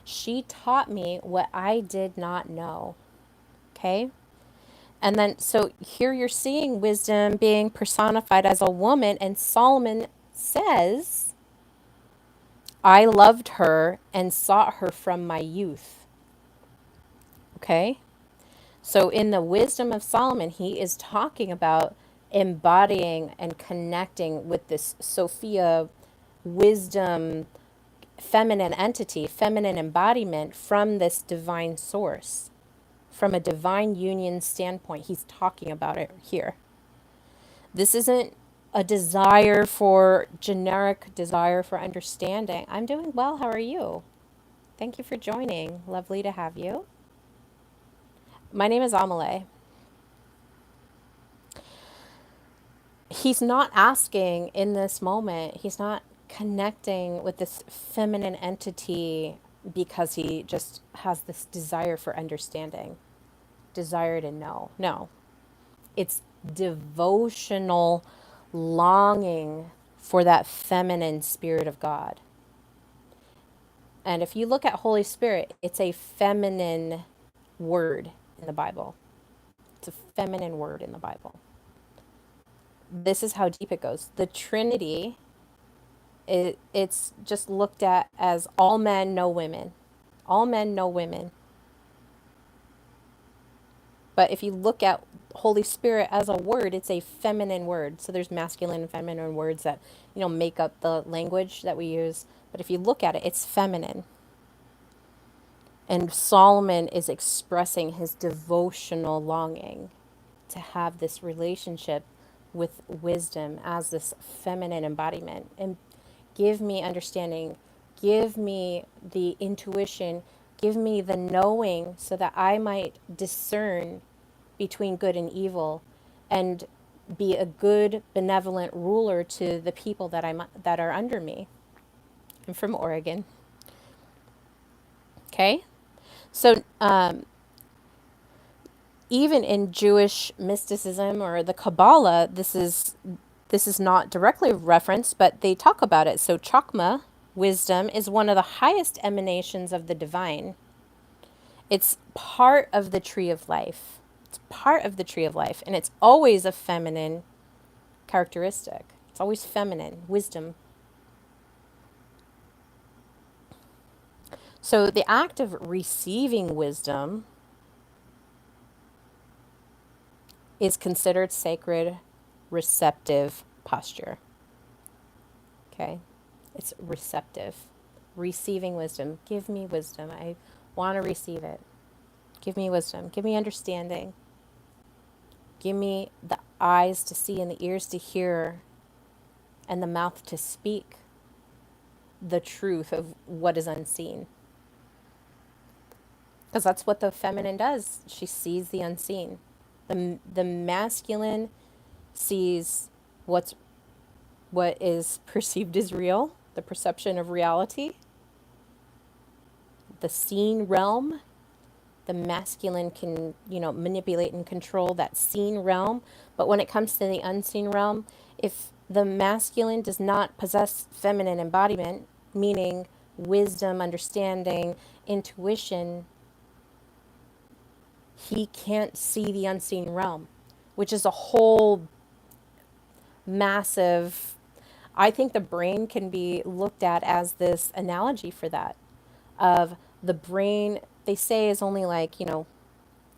She taught me what I did not know. Okay? And then, so here you're seeing wisdom being personified as a woman, and Solomon says, I loved her and sought her from my youth. Okay? So in the Wisdom of Solomon, he is talking about embodying and connecting with this Sophia wisdom, feminine entity, feminine embodiment from this divine source. From a divine union standpoint, he's talking about it here. This isn't a generic desire for understanding. I'm doing well. How are you? Thank you for joining. Lovely to have you. My name is Amelie. He's not asking in this moment, he's not connecting with this feminine entity because he just has this desire for understanding. desire to know. No, it's devotional longing for that feminine spirit of God. And if you look at Holy Spirit, it's a feminine word in the Bible. It's a feminine word in the Bible. This is how deep it goes. The Trinity, it's just looked at as all men, no women. All men, no women. But if you look at Holy Spirit as a word, it's a feminine word. So there's masculine and feminine words that, make up the language that we use. But if you look at it, it's feminine. And Solomon is expressing his devotional longing to have this relationship with wisdom as this feminine embodiment. And give me understanding, give me the intuition, give me the knowing so that I might discern between good and evil and be a good, benevolent ruler to the people that are under me. I'm from Oregon. Okay? So, even in Jewish mysticism or the Kabbalah, this is not directly referenced, but they talk about it. So Chokmah, wisdom, is one of the highest emanations of the divine. It's part of the tree of life. It's part of the tree of life, and it's always a feminine characteristic. It's always feminine, wisdom. So the act of receiving wisdom is considered sacred, receptive posture. Okay? It's receptive. Receiving wisdom. Give me wisdom. I want to receive it. Give me wisdom. Give me understanding. Give me the eyes to see and the ears to hear and the mouth to speak the truth of what is unseen. Because that's what the feminine does. She sees the unseen. The masculine sees what is perceived as real, the perception of reality, the seen realm. The masculine can, manipulate and control that seen realm. But when it comes to the unseen realm, if the masculine does not possess feminine embodiment, meaning wisdom, understanding, intuition, he can't see the unseen realm, which is a whole massive. I think the brain can be looked at as this analogy for that, of the brain, they say, is only like,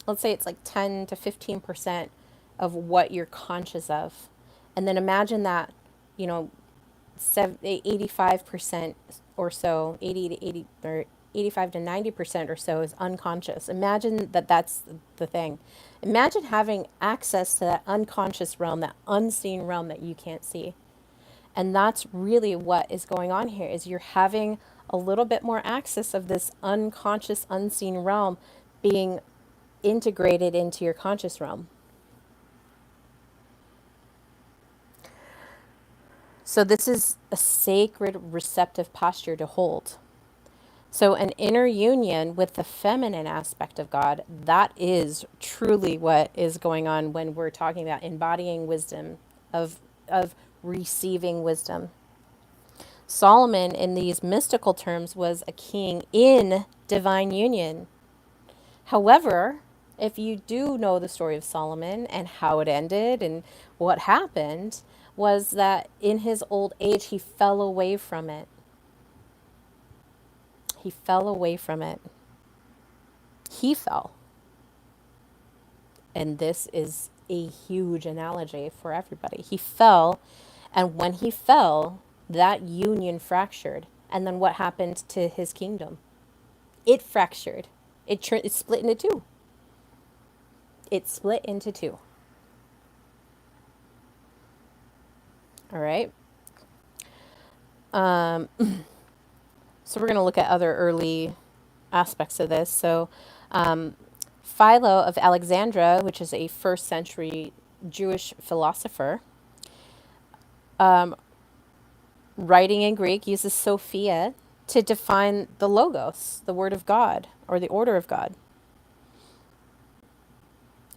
let's say it's like 10 to 15% of what you're conscious of. And then imagine that, 85% or so, 80 to 80 or 85 to 90% or so is unconscious. Imagine that that's the thing. Imagine having access to that unconscious realm, that unseen realm that you can't see. And that's really what is going on here, is you're having a little bit more access of this unconscious, unseen realm being integrated into your conscious realm. So this is a sacred, receptive posture to hold. So an inner union with the feminine aspect of God, that is truly what is going on when we're talking about embodying wisdom, of receiving wisdom. Solomon, in these mystical terms, was a king in divine union. However, if you do know the story of Solomon and how it ended and what happened, was that in his old age, he fell away from it. He fell away from it. He fell. And this is a huge analogy for everybody. He fell, and when he fell, that union fractured. And then what happened to his kingdom? It fractured. It split into two. It split into two. All right. So we're going to look at other early aspects of this. So Philo of Alexandria, which is a first century Jewish philosopher, writing in Greek, uses Sophia to define the Logos, the Word of God, or the order of God.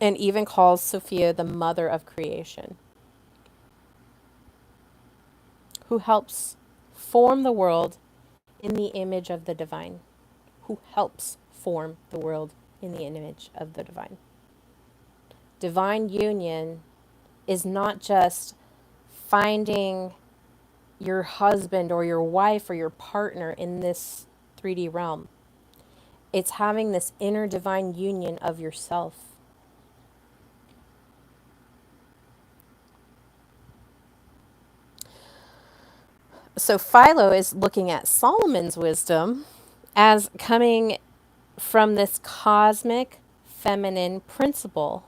and even calls Sophia the mother of creation, who helps form the world in the image of the divine, who helps form the world in the image of the divine. Divine union is not just finding your husband or your wife or your partner in this 3D realm. It's having this inner divine union of yourself. So Philo is looking at Solomon's wisdom as coming from this cosmic feminine principle,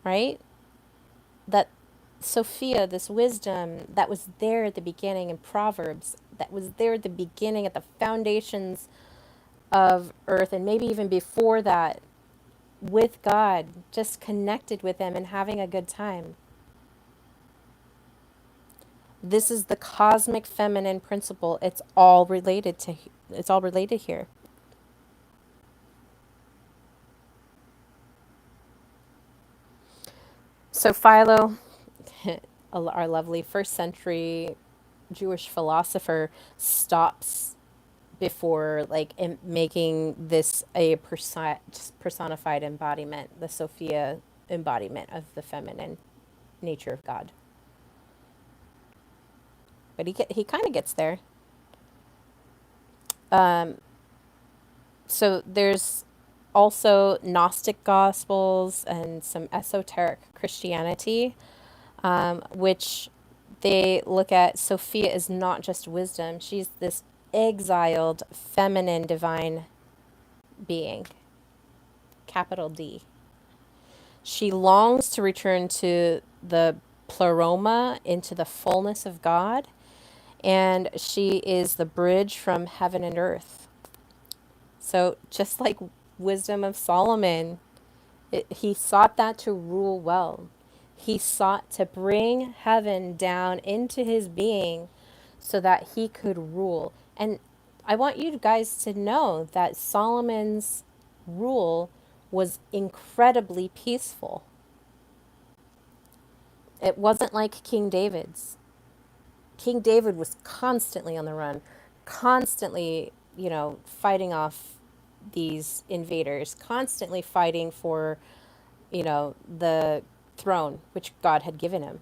right? That Sophia, this wisdom that was there at the beginning in Proverbs, that was there at the beginning at the foundations of earth, and maybe even before that, with God, just connected with Him and having a good time. This is the cosmic feminine principle. It's all related here. So Philo, our lovely first century Jewish philosopher, stops before like making this a personified embodiment, the Sophia embodiment of the feminine nature of God. But he kind of gets there. So there's also Gnostic Gospels and some esoteric Christianity, which they look at Sophia as not just wisdom. She's this exiled feminine divine being, capital D. She longs to return to the pleroma, into the fullness of God, and she is the bridge from heaven and earth. So just like wisdom of Solomon, he sought that to rule well. He sought to bring heaven down into his being so that he could rule. And I want you guys to know that Solomon's rule was incredibly peaceful. It wasn't like King David's. King David was constantly on the run, constantly, fighting off these invaders, constantly fighting for, the throne which God had given him,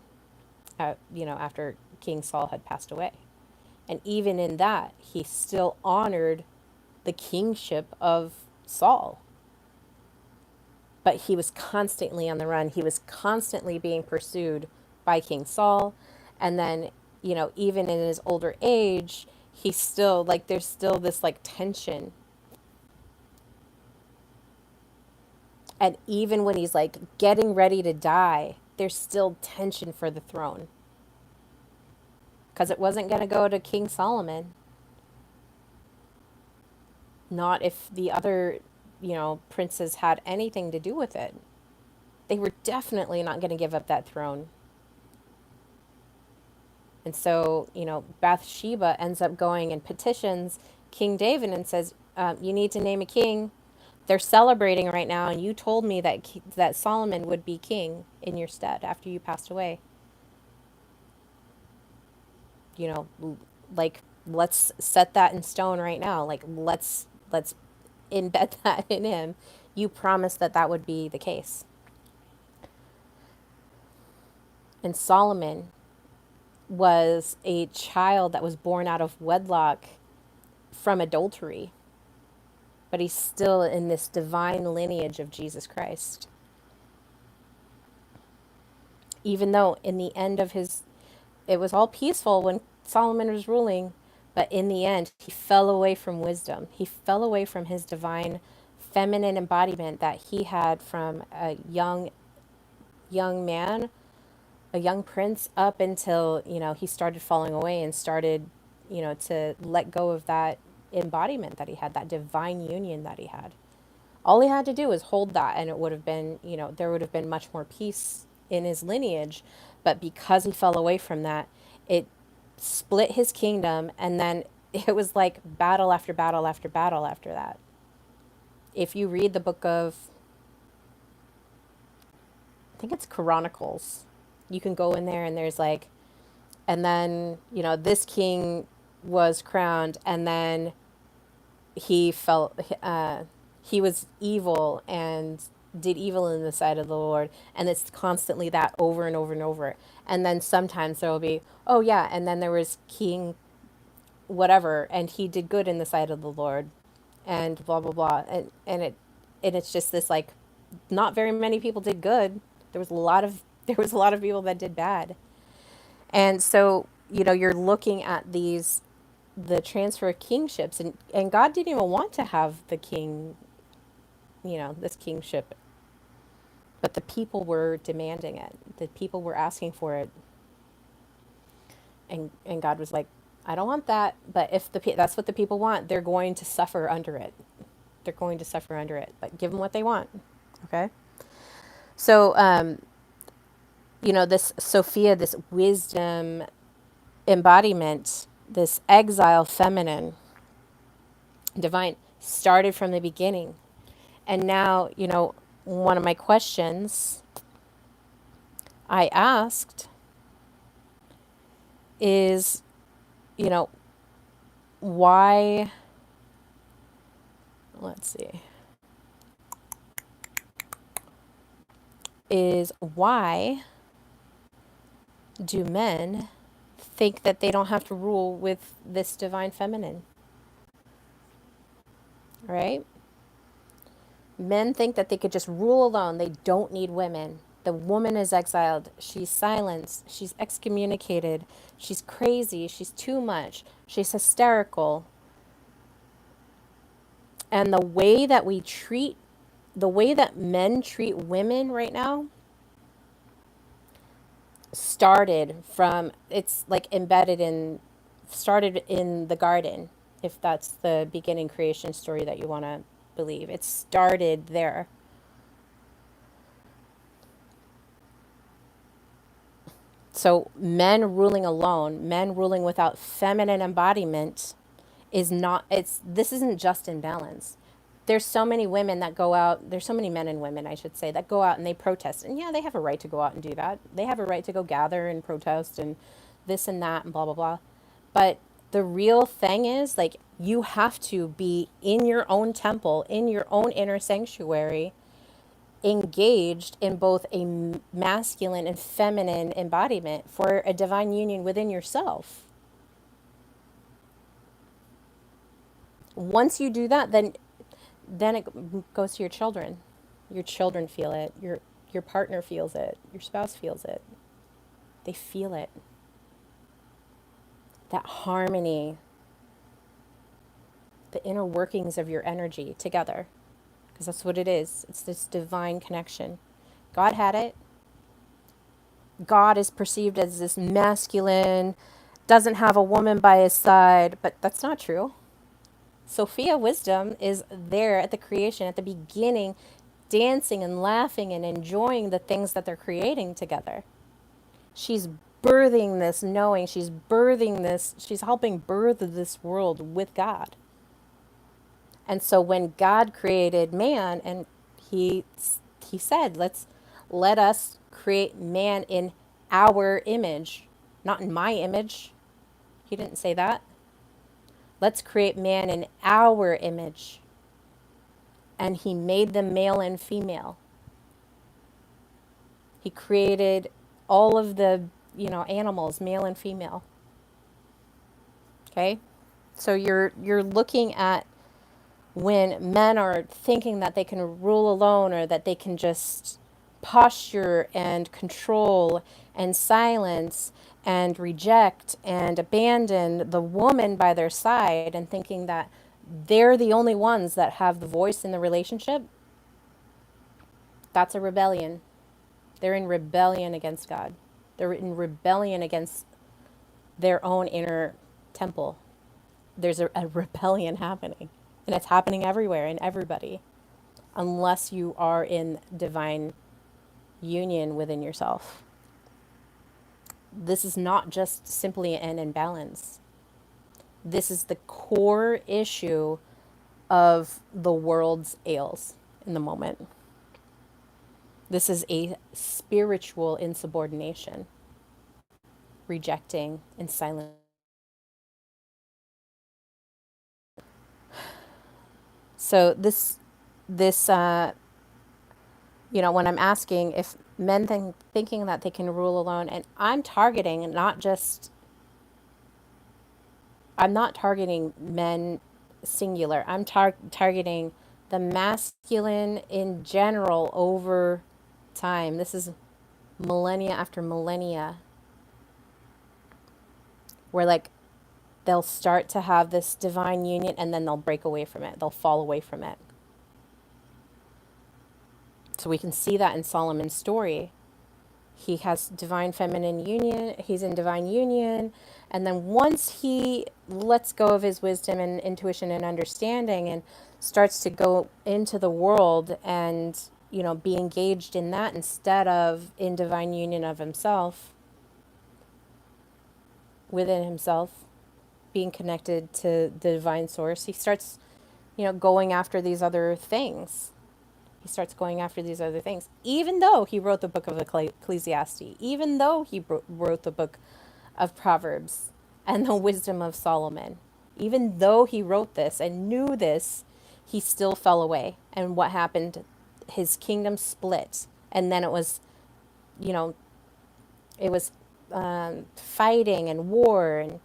after King Saul had passed away. And even in that, he still honored the kingship of Saul. But he was constantly on the run. He was constantly being pursued by King Saul. And then, even in his older age, he's still like, there's still this like tension. And even when he's like getting ready to die, there's still tension for the throne. Because it wasn't going to go to King Solomon. Not if the other, princes had anything to do with it. They were definitely not going to give up that throne. And so, Bathsheba ends up going and petitions King David and says, "You need to name a king. They're celebrating right now, and you told me that Solomon would be king in your stead after you passed away. You know, like let's set that in stone right now. Like let's embed that in him. You promised that that would be the case." And Solomon was a child that was born out of wedlock from adultery, but he's still in this divine lineage of Jesus Christ. Even though in the end of it was all peaceful when Solomon was ruling, but in the end, he fell away from wisdom. He fell away from his divine feminine embodiment that he had from a young man, a young prince, up until, he started falling away and started, to let go of that embodiment that he had, that divine union that he had. All he had to do was hold that, and it would have been, there would have been much more peace in his lineage. But because he fell away from that, it split his kingdom, and then it was like battle after battle after battle after that. If you read the book of think it's Chronicles. You can go in there and there's like, and then, this king was crowned, and then he felt he was evil and did evil in the sight of the Lord, and it's constantly that over and over and over. And then sometimes there will be, oh yeah, and then there was king whatever, and he did good in the sight of the Lord, and blah blah blah, and it's just this like, not very many people did good. There was a lot of people that did bad, and so you're looking at the transfer of kingships, and God didn't even want to have the king, this kingship, but the people were demanding it. The people were asking for it, and God was like, I don't want that, but if that's what the people want, they're going to suffer under it. They're going to suffer under it, but give them what they want. Okay? So, this Sophia, this wisdom embodiment, this exile feminine, divine, started from the beginning. And now, one of my questions I asked is, why, let's see, is why do men think that they don't have to rule with this divine feminine? Right? Men think that they could just rule alone. They don't need women. The woman is exiled. She's silenced. She's excommunicated. She's crazy. She's too much. She's hysterical. And the way that men treat women right now it's like started in the garden, if that's the beginning creation story that you want to believe. It started there. So men ruling alone, men ruling without feminine embodiment this isn't just in balance. There's so many women that go out, there's so many men and women, I should say, that go out and they protest. And yeah, they have a right to go out and do that. They have a right to go gather and protest and this and that and blah, blah, blah. But the real thing is, like, you have to be in your own temple, in your own inner sanctuary, engaged in both a masculine and feminine embodiment for a divine union within yourself. Once you do that, then it goes to your children. Your children feel it. Your partner feels it. Your spouse feels it. They feel it. That harmony, the inner workings of your energy together, because that's what it is. It's this divine connection. God had it. God is perceived as this masculine, doesn't have a woman by his side, but that's not true. Sophia wisdom is there at the creation, at the beginning, dancing and laughing and enjoying the things that they're creating together. She's birthing this knowing, she's helping birth this world with God. And so when God created man, and he said, let us create man in our image, not in my image. He didn't say that. Let's create man in our image. And he made them male and female. He created all of the, animals, male and female. Okay? So you're looking at when men are thinking that they can rule alone, or that they can just posture and control and silence and reject and abandon the woman by their side, and thinking that they're the only ones that have the voice in the relationship, that's a rebellion. They're in rebellion against God. They're in rebellion against their own inner temple. There's a rebellion happening. And it's happening everywhere in everybody, unless you are in divine union within yourself. This is not just simply an imbalance. This is the core issue of the world's ails in the moment. This is a spiritual insubordination, rejecting and silent. So this when I'm asking if men thinking that they can rule alone, and I'm not targeting men singular. I'm targeting the masculine in general over time. This is millennia after millennia, where like they'll start to have this divine union and then they'll break away from it. They'll fall away from it. So we can see that in Solomon's story. He has divine feminine union, he's in divine union, and then once he lets go of his wisdom and intuition and understanding and starts to go into the world and be engaged in that instead of in divine union of himself, within himself, being connected to the divine source, he starts going after these other things. He starts going after these other things, even though he wrote the book of Ecclesiastes, even though he wrote the book of Proverbs and the wisdom of Solomon. Even though he wrote this and knew this, he still fell away. And what happened? His kingdom split. And then you know, it was fighting and war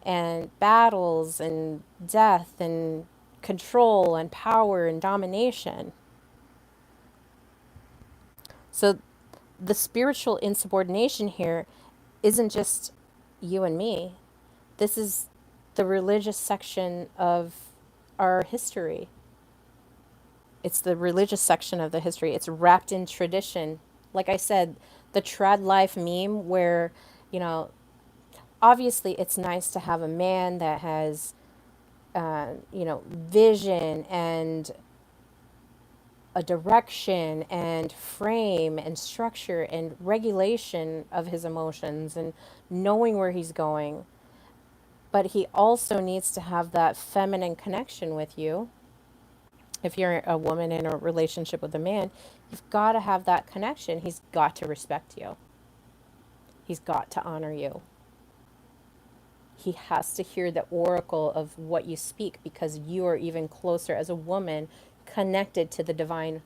and battles and death and control and power and domination. So the spiritual insubordination here isn't just you and me. This is the religious section of our history. It's the religious section of the history. It's wrapped in tradition. Like I said, the trad life meme where, you know, obviously it's nice to have a man that has, vision and a direction and frame and structure and regulation of his emotions and knowing where he's going. But he also needs to have that feminine connection with you. If you're a woman in a relationship with a man, you've got to have that connection. He's got to respect you. He's got to honor you. He has to hear the oracle of what you speak because you are even closer as a woman connected to the divine,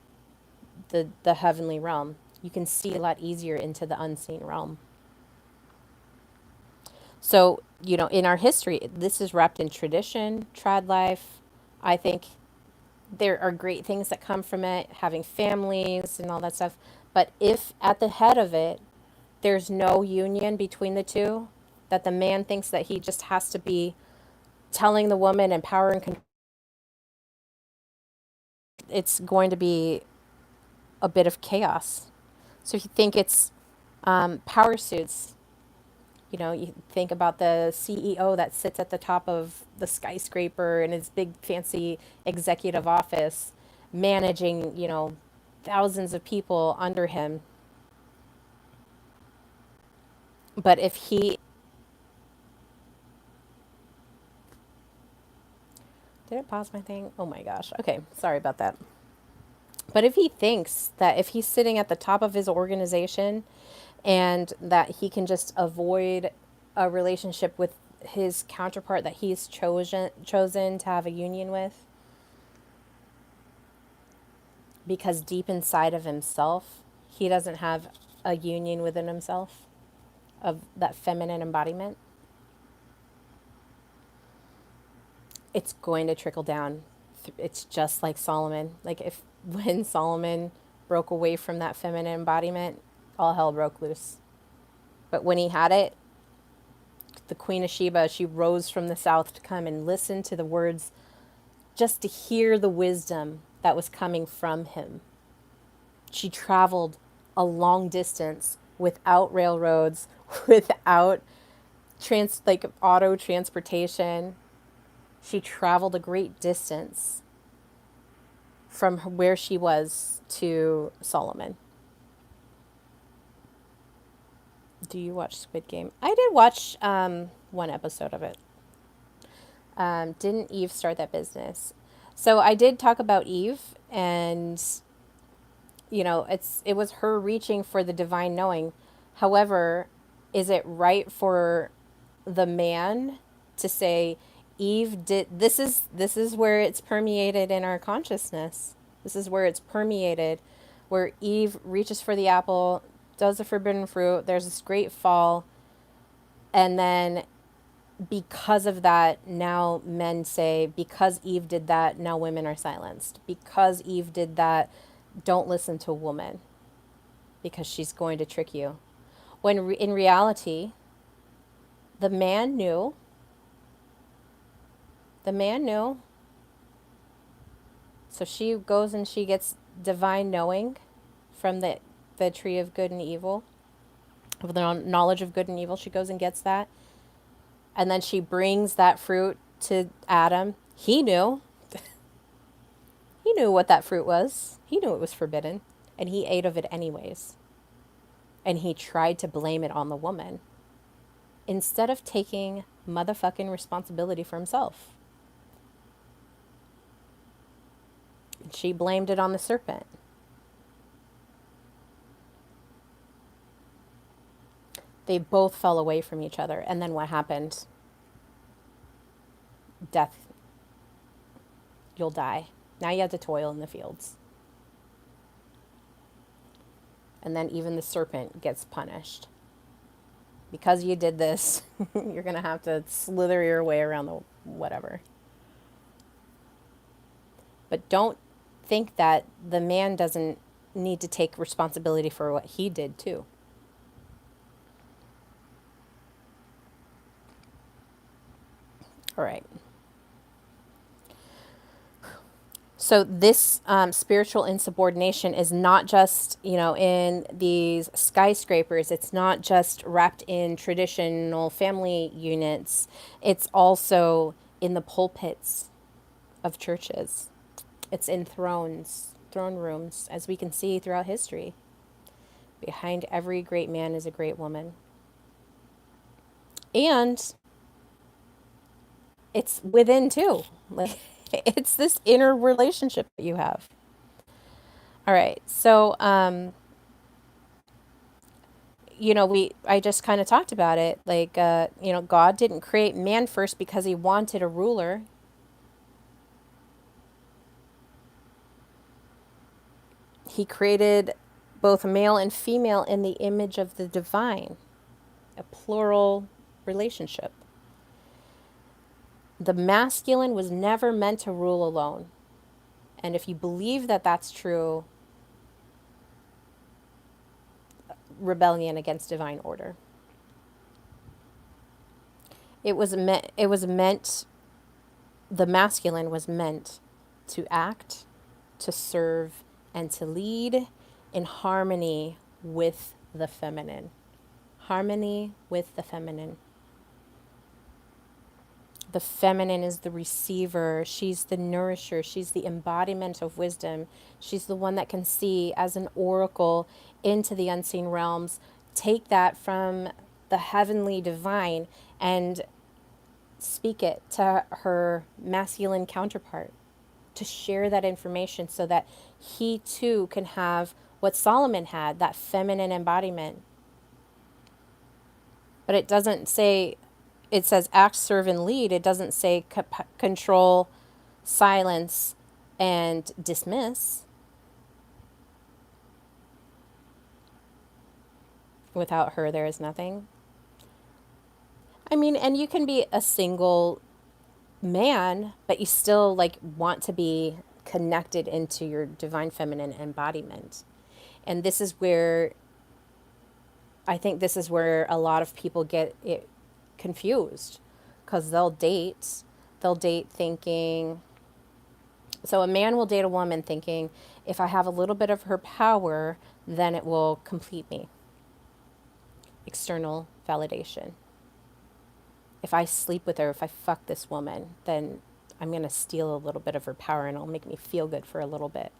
the heavenly realm. You can see a lot easier into the unseen realm. So, in our history, this is wrapped in tradition, trad life. I think there are great things that come from it, having families and all that stuff. But if at the head of it, there's no union between the two, that the man thinks that he just has to be telling the woman and power and control, it's going to be a bit of chaos. So if you think it's power suits, you think about the CEO that sits at the top of the skyscraper in his big fancy executive office, managing, thousands of people under him. But if he, did it pause my thing? Oh my gosh. Okay, sorry about that. But if he thinks that if he's sitting at the top of his organization and that he can just avoid a relationship with his counterpart that he's chosen to have a union with, because deep inside of himself he doesn't have a union within himself of that feminine embodiment, it's going to trickle down. It's just like Solomon. Like if when Solomon broke away from that feminine embodiment, all hell broke loose. But when he had it, the Queen of Sheba, she rose from the south to come and listen to the words, just to hear the wisdom that was coming from him. She traveled a long distance without railroads, without auto transportation. She traveled a great distance from where she was to Solomon. Do you watch Squid Game? I did watch one episode of it. Didn't Eve start that business? So I did talk about Eve and it was her reaching for the divine knowing. However, is it right for the man to say Eve did this is where it's permeated in our consciousness. This is where it's permeated, where Eve reaches for the apple, does the forbidden fruit, there's this great fall, and then because of that, now men say, because Eve did that, now women are silenced. Because Eve did that, don't listen to a woman because she's going to trick you. When in reality, the man knew, the man knew. So she goes and she gets divine knowing from the tree of good and evil, of the knowledge of good and evil. She goes and gets that. And then she brings that fruit to Adam. He knew. He knew what that fruit was. He knew it was forbidden. And he ate of it anyways. And he tried to blame it on the woman instead of taking motherfucking responsibility for himself. And she blamed it on the serpent. They both fell away from each other. And then what happened? Death. You'll die. Now you have to toil in the fields. And then even the serpent gets punished. Because you did this, you're going to have to slither your way around the whatever. But don't think that the man doesn't need to take responsibility for what he did too. All right. So this spiritual insubordination is not just, in these skyscrapers. It's not just wrapped in traditional family units. It's also in the pulpits of churches. It's in throne rooms, as we can see throughout history. Behind every great man is a great woman. And it's within too. Like, it's this inner relationship that you have. All right. So, I just kind of talked about it. Like, God didn't create man first because he wanted a ruler. He created both male and female in the image of the divine, a plural relationship. The masculine was never meant to rule alone. And if you believe that that's true, rebellion against divine order. The masculine was meant to act, to serve, and to lead in harmony with the feminine. Harmony with the feminine. The feminine is the receiver. She's the nourisher. She's the embodiment of wisdom. She's the one that can see as an oracle into the unseen realms, take that from the heavenly divine and speak it to her masculine counterpart, to share that information so that he too can have what Solomon had, that feminine embodiment. But it doesn't say, it says act, serve, and lead. It doesn't say control, silence, and dismiss. Without her, there is nothing. I mean, and you can be a single man, but you still want to be connected into your divine feminine embodiment. And this is where I think this is where a lot of people get it confused, because they'll date thinking, so a man will date a woman thinking, if I have a little bit of her power, then it will complete me. External validation. If I sleep with her, if I fuck this woman, then I'm going to steal a little bit of her power and it'll make me feel good for a little bit.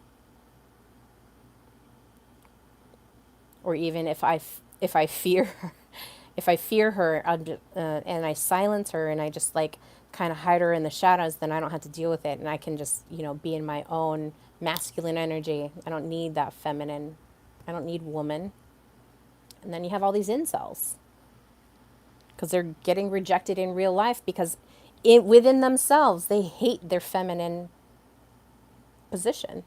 Or even if I fear her, and I silence her and I just kind of hide her in the shadows, then I don't have to deal with it. And I can just, be in my own masculine energy. I don't need that feminine. I don't need woman. And then you have all these incels because they're getting rejected in real life because within themselves, they hate their feminine position.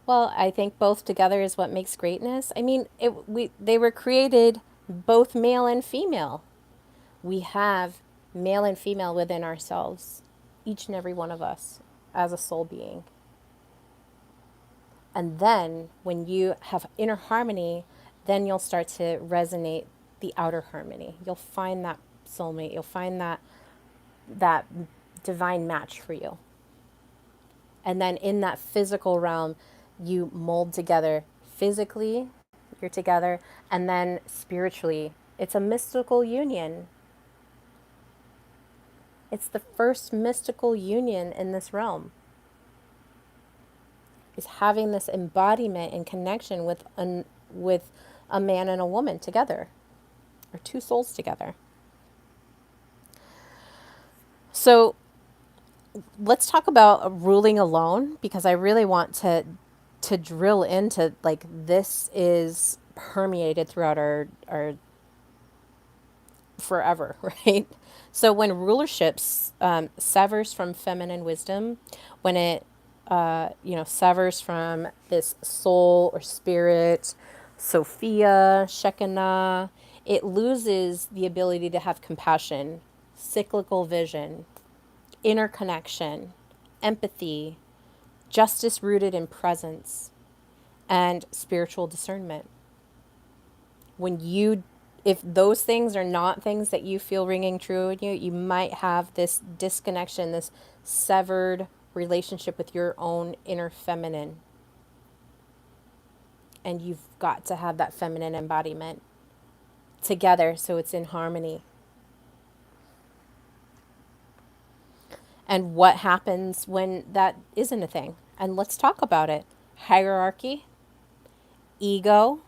Well, I think both together is what makes greatness. I mean, they were created both male and female. We have male and female within ourselves, each and every one of us as a soul being. And then when you have inner harmony, then you'll start to resonate the outer harmony. You'll find that soulmate. You'll find that divine match for you. And then in that physical realm, you mold together. Physically, you're together, and then spiritually, it's a mystical union. It's the first mystical union in this realm. Is having this embodiment and connection with a man and a woman together, or two souls together. So let's talk about ruling alone, because I really want to drill into, like, this is permeated throughout our forever, right? So when rulership severs from feminine wisdom, when it severs from this soul or spirit, Sophia, Shekinah, it loses the ability to have compassion, cyclical vision, interconnection, empathy, justice rooted in presence, and spiritual discernment. If those things are not things that you feel ringing true in you, you might have this disconnection, this severed relationship with your own inner feminine. And you've got to have that feminine embodiment together so it's in harmony. And what happens when that isn't a thing? And let's talk about it. Hierarchy, ego,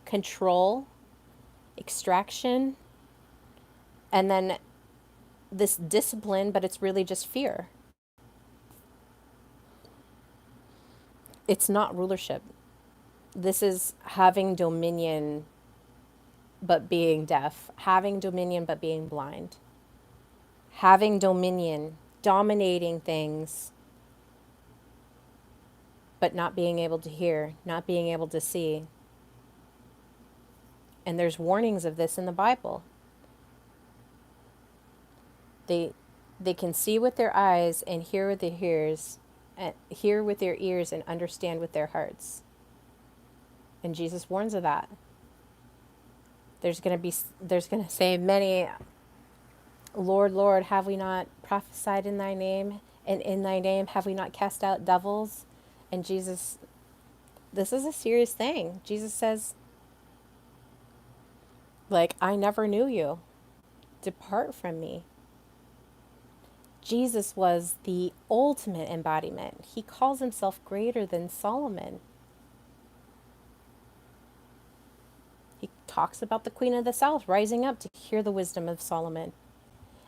control, extraction, and then this discipline, but it's really just fear. It's not rulership. This is having dominion but being deaf, having dominion but being blind, having dominion, dominating things, but not being able to hear, not being able to see. And there's warnings of this in the Bible. They can see with their eyes and hear with their ears, and hear with their ears and understand with their hearts. And Jesus warns of that. There's going to say many, Lord, Lord, have we not prophesied in thy name? And in thy name have we not cast out devils? And Jesus, this is a serious thing. Jesus says, like, I never knew you. Depart from me. Jesus was the ultimate embodiment. He calls himself greater than Solomon. He talks about the Queen of the South rising up to hear the wisdom of Solomon.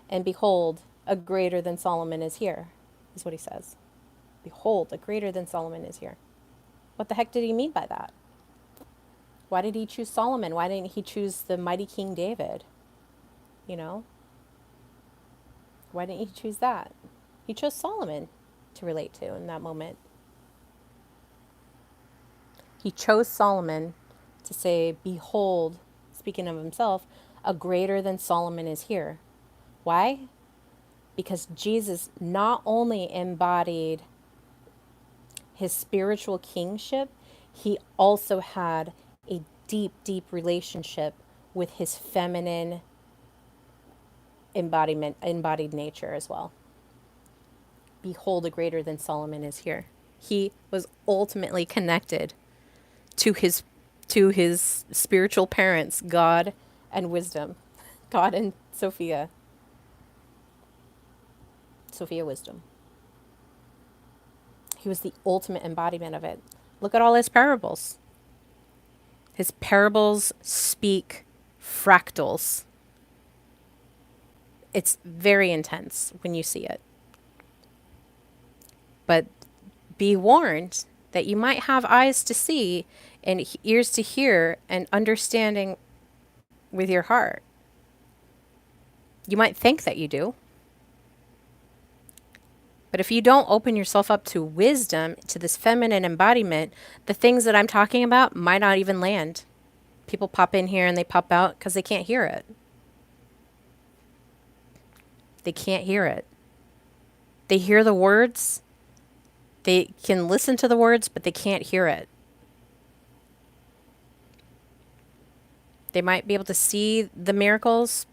And behold, a greater than Solomon is here, is what he says. Behold, a greater than Solomon is here. What the heck did he mean by that? Why did he choose Solomon? Why didn't he choose the mighty King David? Why didn't he choose that? He chose Solomon to relate to in that moment. He chose Solomon to say, behold, speaking of himself, a greater than Solomon is here. Why? Because Jesus not only embodied his spiritual kingship, he also had a deep, deep relationship with his feminine embodied nature as well. Behold, a greater than Solomon is here. He was ultimately connected to his spiritual parents, God and wisdom, God and Sophia wisdom. He was the ultimate embodiment of it. Look at all his parables. His parables speak fractals. It's very intense when you see it. But be warned that you might have eyes to see and ears to hear and understanding with your heart. You might think that you do. But if you don't open yourself up to wisdom, to this feminine embodiment, the things that I'm talking about might not even land. People pop in here and they pop out because they can't hear it. They can't hear it. They hear the words, they can listen to the words, but they can't hear it. They might be able to see the miracles,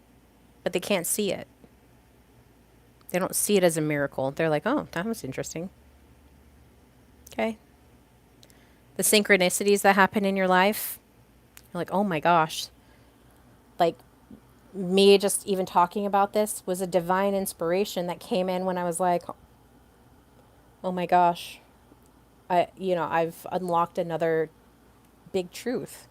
but they can't see it. They don't see it as a miracle. They're like, oh, that was interesting. Okay. The synchronicities that happen in your life, you're like, oh my gosh. Like, me just even talking about this was a divine inspiration that came in when I was like, oh my gosh, I've unlocked another big truth.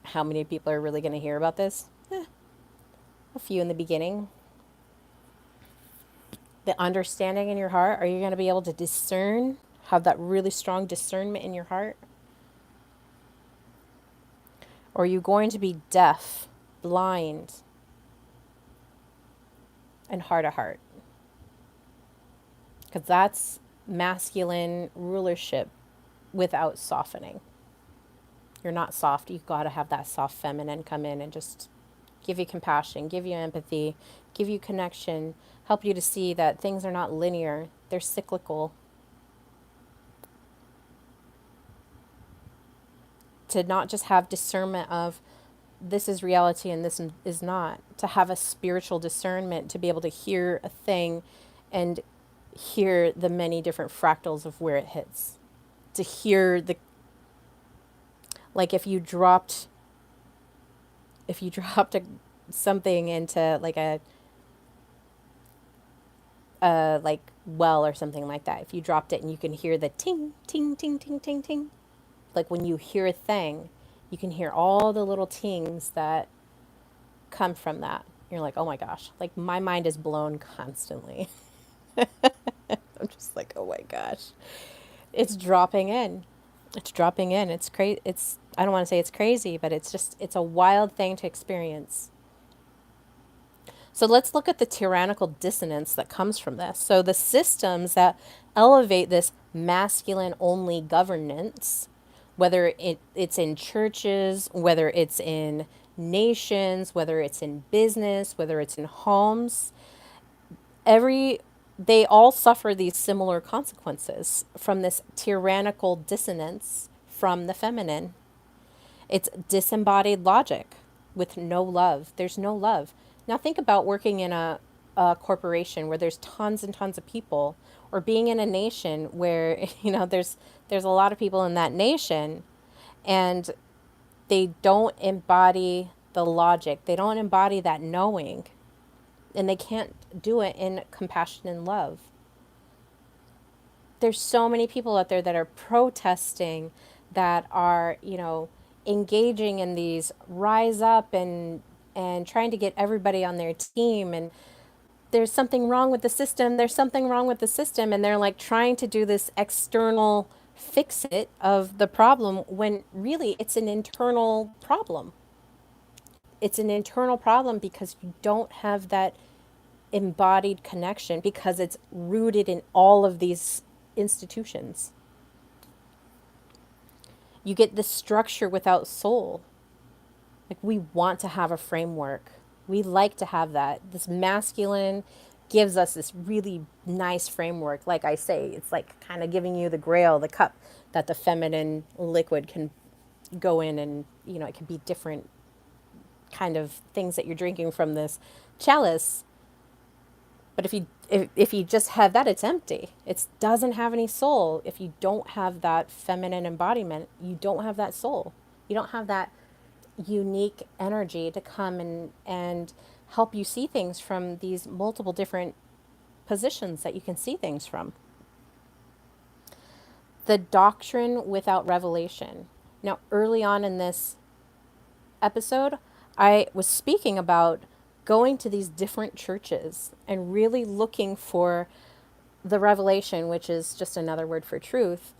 How many people are really going to hear about this? A few in the beginning. The understanding in your heart, are you going to be able to discern, have that really strong discernment in your heart? Or are you going to be deaf, blind, and heart to heart? Because that's masculine rulership without softening. You're not soft. You've got to have that soft feminine come in and just give you compassion, give you empathy, give you connection, help you to see that things are not linear, they're cyclical. To not just have discernment of this is reality and this is not. To have a spiritual discernment, to be able to hear a thing and hear the many different fractals of where it hits. To hear the, like if you dropped something into like a like well or something like that. If you dropped it and you can hear the ting ting ting ting ting ting, like when you hear a thing, you can hear all the little tings that come from that. You're like, oh my gosh, like my mind is blown constantly. I'm just like, oh my gosh, it's dropping in. It's dropping in. It's crazy. It's, I don't want to say it's crazy, but it's just, it's a wild thing to experience. So let's look at the tyrannical dissonance that comes from this. So the systems that elevate this masculine only governance, whether it's in churches, whether it's in nations, whether it's in business, whether it's in homes, they all suffer these similar consequences from this tyrannical dissonance from the feminine. It's disembodied logic with no love. There's no love. Now think about working in a corporation where there's tons and tons of people, or being in a nation where there's a lot of people in that nation, and they don't embody the logic. They don't embody that knowing, and they can't do it in compassion and love. There's so many people out there that are protesting, that are, engaging in these rise up and trying to get everybody on their team, and there's something wrong with the system. There's something wrong with the system, and they're like trying to do this external fix it of the problem when really it's an internal problem. It's an internal problem because you don't have that embodied connection, because it's rooted in all of these institutions. You get this structure without soul. Like, we want to have a framework. We like to have that. This masculine gives us this really nice framework. Like I say, it's like kind of giving you the grail, the cup that the feminine liquid can go in, and, it can be different kind of things that you're drinking from this chalice. But if you just have that, it's empty. It doesn't have any soul. If you don't have that feminine embodiment, you don't have that soul. You don't have that unique energy to come and help you see things from these multiple different positions that you can see things from. The doctrine without revelation. Now, early on in this episode, I was speaking about going to these different churches and really looking for the revelation, which is just another word for truth,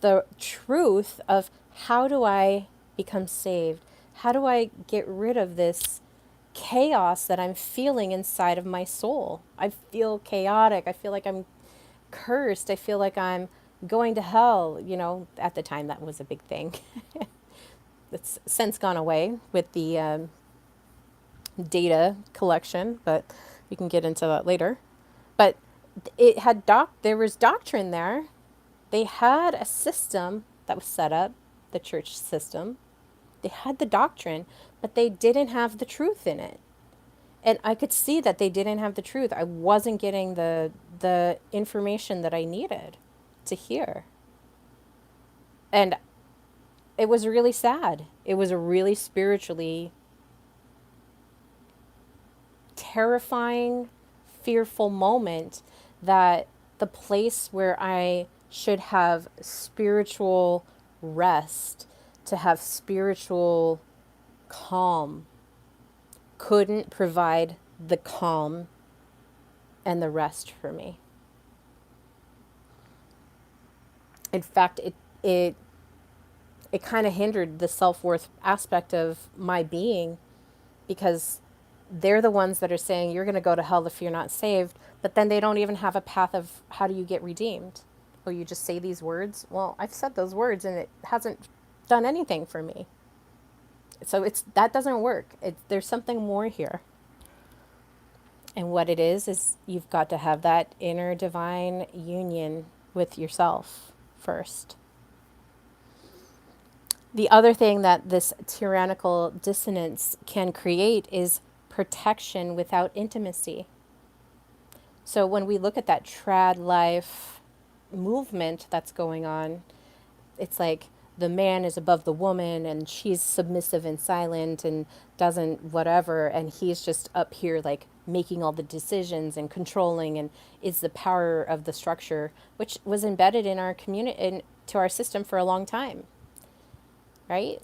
the truth of how do I become saved? How do I get rid of this chaos that I'm feeling inside of my soul? I feel chaotic. I feel like I'm cursed. I feel like I'm going to hell. You know, at the time that was a big thing. It's since gone away with the data collection, but we can get into that later. But it had there was doctrine there. They had a system that was set up, the church system. They had the doctrine, but they didn't have the truth in it. And I could see that they didn't have the truth. I wasn't getting the information that I needed to hear. And it was really sad. It was a really spiritually terrifying, fearful moment that the place where I should have spiritual rest, to have spiritual calm, couldn't provide the calm and the rest for me. In fact, it kind of hindered the self-worth aspect of my being, because they're the ones that are saying you're going to go to hell if you're not saved, but then they don't even have a path of how do you get redeemed. Well, you just say these words. Well, I've said those words and it hasn't done anything for me. So that doesn't work. There's something more here. And what it is you've got to have that inner divine union with yourself first. The other thing that this tyrannical dissonance can create is protection without intimacy. So when we look at that trad life movement that's going on, it's like the man is above the woman and she's submissive and silent and doesn't whatever, and he's just up here like making all the decisions and controlling and is the power of the structure, which was embedded in our community, into our system for a long time, right?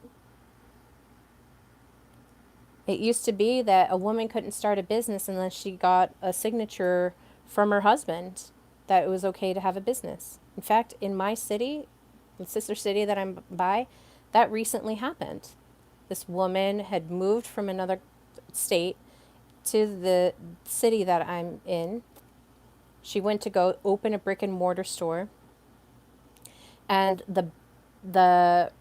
It used to be that a woman couldn't start a business unless she got a signature from her husband that it was okay to have a business. In fact, in my city, the sister city that I'm by, that recently happened. This woman had moved from another state to the city that I'm in. She went to go open a brick and mortar store, and the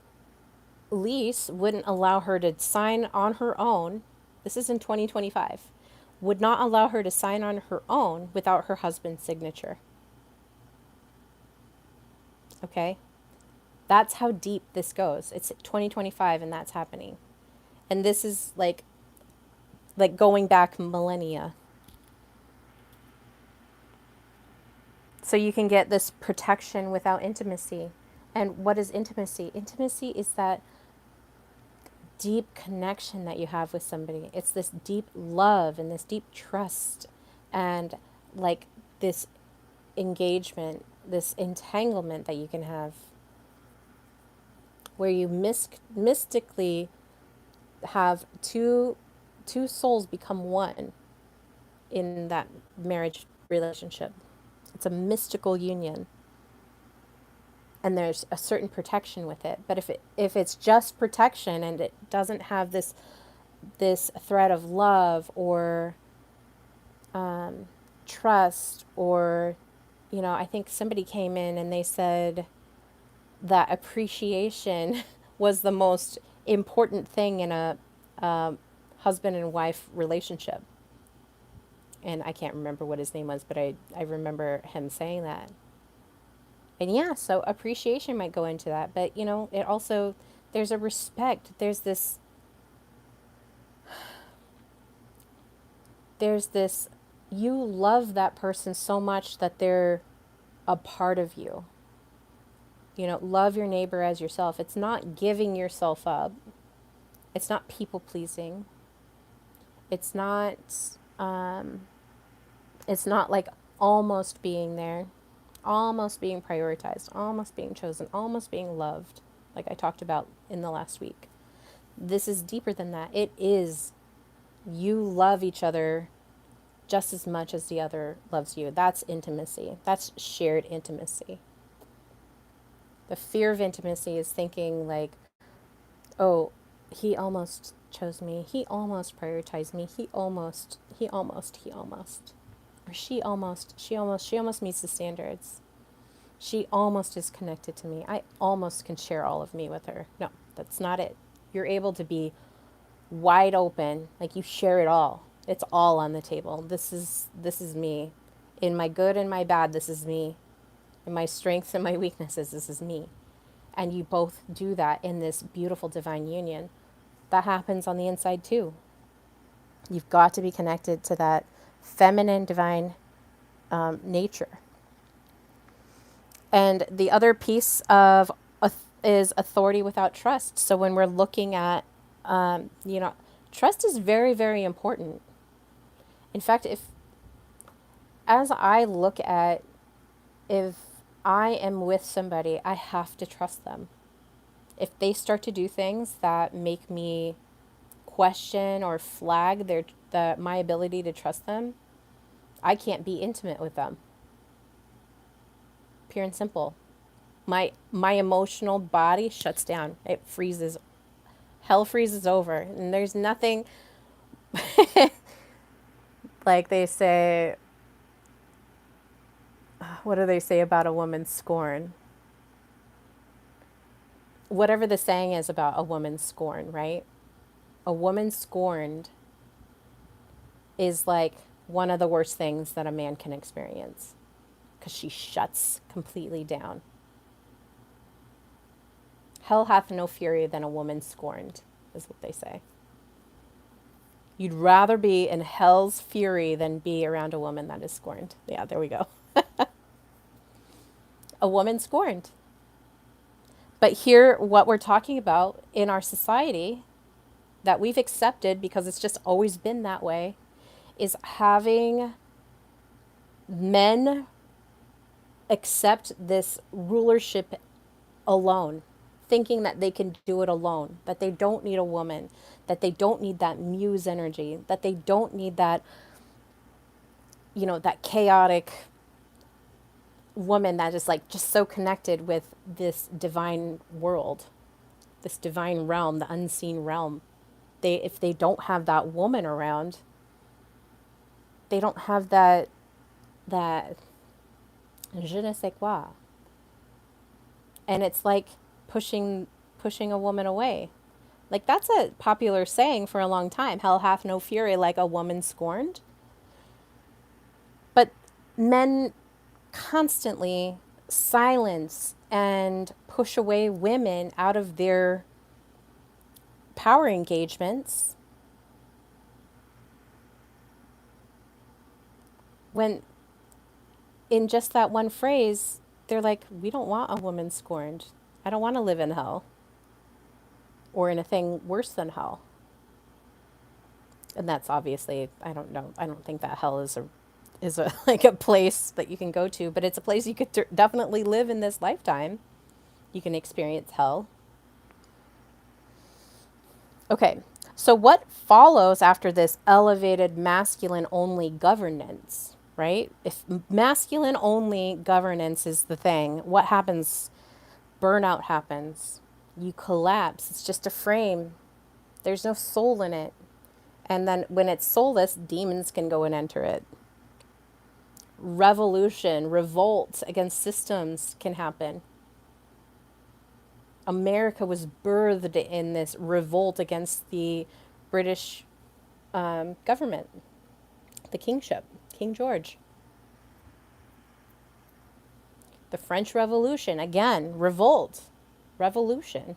lease wouldn't allow her to sign on her own. This is in 2025. Would not allow her to sign on her own without her husband's signature. Okay? That's how deep this goes. It's 2025 and that's happening. And this is like going back millennia. So you can get this protection without intimacy. And what is intimacy? Intimacy is that deep connection that you have with somebody. It's this deep love and this deep trust and like this engagement, this entanglement that you can have, where you mystically have two souls become one in that marriage relationship. It's a mystical union. And there's a certain protection with it. But if it's just protection and it doesn't have this thread of love or trust, or, you know, I think somebody came in and they said that appreciation was the most important thing in a husband and wife relationship. And I can't remember what his name was, but I remember him saying that. And yeah, so appreciation might go into that, but you know, it also, there's a respect, there's this, you love that person so much that they're a part of you. You know, love your neighbor as yourself. It's not giving yourself up. It's not people pleasing. It's not like almost being there. Almost being prioritized, almost being chosen, almost being loved, like I talked about in the last week. This is deeper than that. It is You love each other just as much as the other loves you. That's intimacy. That's shared intimacy. The fear of intimacy is thinking like, oh, he almost chose me. He almost prioritized me. He almost. Or she almost meets the standards. She almost is connected to me. I almost can share all of me with her. No, that's not it. You're able to be wide open, like you share it all. It's all on the table. This is me. In my good and my bad, this is me. In my strengths and my weaknesses, this is me. And you both do that in this beautiful divine union. That happens on the inside too. You've got to be connected to that feminine divine nature. And the other piece of is authority without trust. So when we're looking at, trust is very, very important. In fact, as I look at, if I am with somebody, I have to trust them. If they start to do things that make me question or flag my ability to trust them, I can't be intimate with them. Pure and simple. My emotional body shuts down. It freezes. Hell freezes over. And there's nothing like they say, what do they say about a woman's scorn? Whatever the saying is about a woman's scorn, right? A woman scorned is like one of the worst things that a man can experience because she shuts completely down. Hell hath no fury than a woman scorned, is what they say. You'd rather be in hell's fury than be around a woman that is scorned. Yeah, there we go. A woman scorned. But here, what we're talking about in our society that we've accepted because it's just always been that way is having men accept this rulership alone, thinking that they can do it alone, that they don't need a woman, that they don't need that muse energy, that they don't need that, that chaotic woman that is like just so connected with this divine world, this divine realm, the unseen realm. If they don't have that woman around, they don't have that je ne sais quoi. And it's like pushing a woman away. Like that's a popular saying for a long time. Hell hath no fury like a woman scorned. But men constantly silence and push away women out of their power engagements when in just that one phrase they're like, we don't want a woman scorned. I don't want to live in hell or in a thing worse than hell. And that's obviously, I don't know, I don't think that hell is a like a place that you can go to, but it's a place you could definitely live in this lifetime. You can experience hell. Okay, so what follows after this elevated masculine only governance, right? If masculine only governance is the thing, what happens? Burnout happens. You collapse. It's just a frame. There's no soul in it. And then when it's soulless, demons can go and enter it. Revolution, revolt against systems can happen. America was birthed in this revolt against the British government, the kingship, King George. The French Revolution, again, revolt, revolution.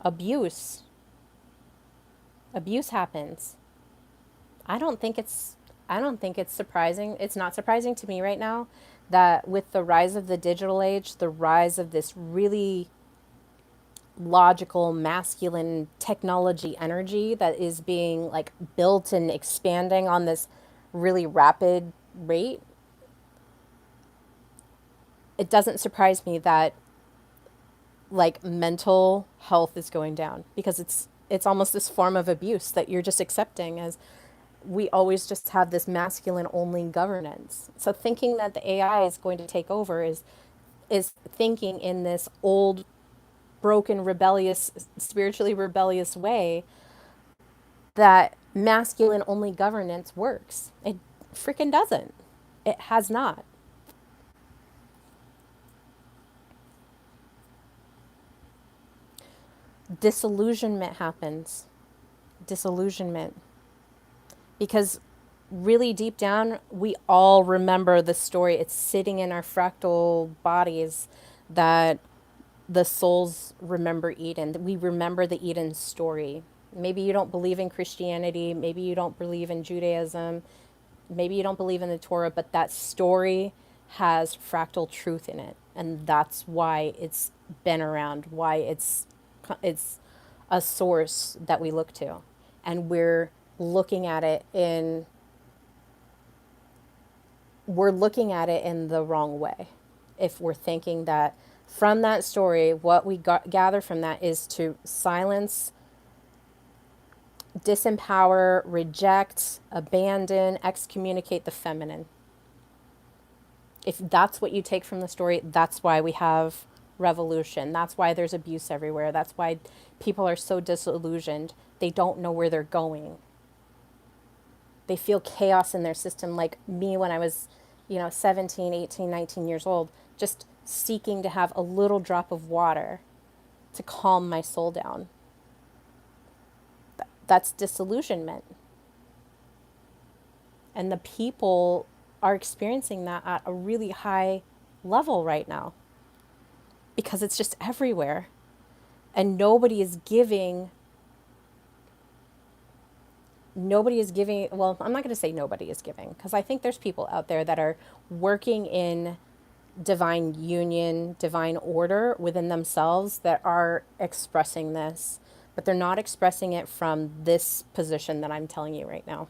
Abuse happens. I don't think it's surprising. It's not surprising to me right now that with the rise of the digital age, the rise of this really logical masculine technology energy that is being like built and expanding on this really rapid rate, it doesn't surprise me that like mental health is going down because it's almost this form of abuse that you're just accepting, as we always just have this masculine only governance. So thinking that the AI is going to take over is thinking in this old, broken, rebellious, spiritually rebellious way that masculine only governance works. It freaking doesn't. It has not. Disillusionment happens. Disillusionment. Because really deep down, we all remember the story. It's sitting in our fractal bodies that the souls remember Eden. We remember the Eden story. Maybe you don't believe in Christianity. Maybe you don't believe in Judaism. Maybe you don't believe in the Torah, but that story has fractal truth in it. And that's why it's been around, why it's a source that we look to. And looking at it in we're looking at it in the wrong way if we're thinking that from that story, what we gather from that is to silence, disempower, reject, abandon, excommunicate the feminine. If that's what you take from the story, that's why we have revolution. That's why there's abuse everywhere. That's why people are so disillusioned. They don't know where they're going. They feel chaos in their system, like me when I was, 17, 18, 19 years old, just seeking to have a little drop of water to calm my soul down. That's disillusionment. And the people are experiencing that at a really high level right now because it's just everywhere. And well, I'm not going to say nobody is giving, because I think there's people out there that are working in divine union, divine order within themselves that are expressing this, but they're not expressing it from this position that I'm telling you right now.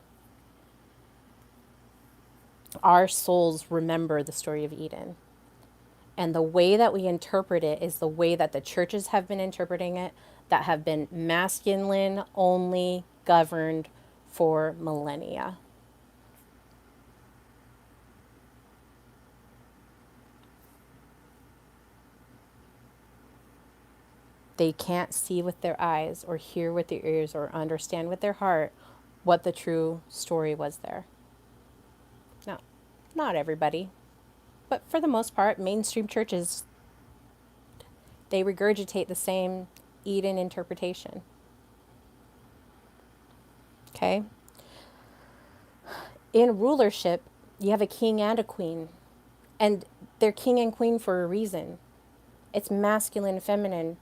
Our souls remember the story of Eden. And the way that we interpret it is the way that the churches have been interpreting it, that have been masculine only governed for millennia. They can't see with their eyes or hear with their ears or understand with their heart what the true story was there. Now, not everybody, but for the most part, mainstream churches, they regurgitate the same Eden interpretation. Okay? In rulership, you have a king and a queen, and they're king and queen for a reason. It's masculine and feminine.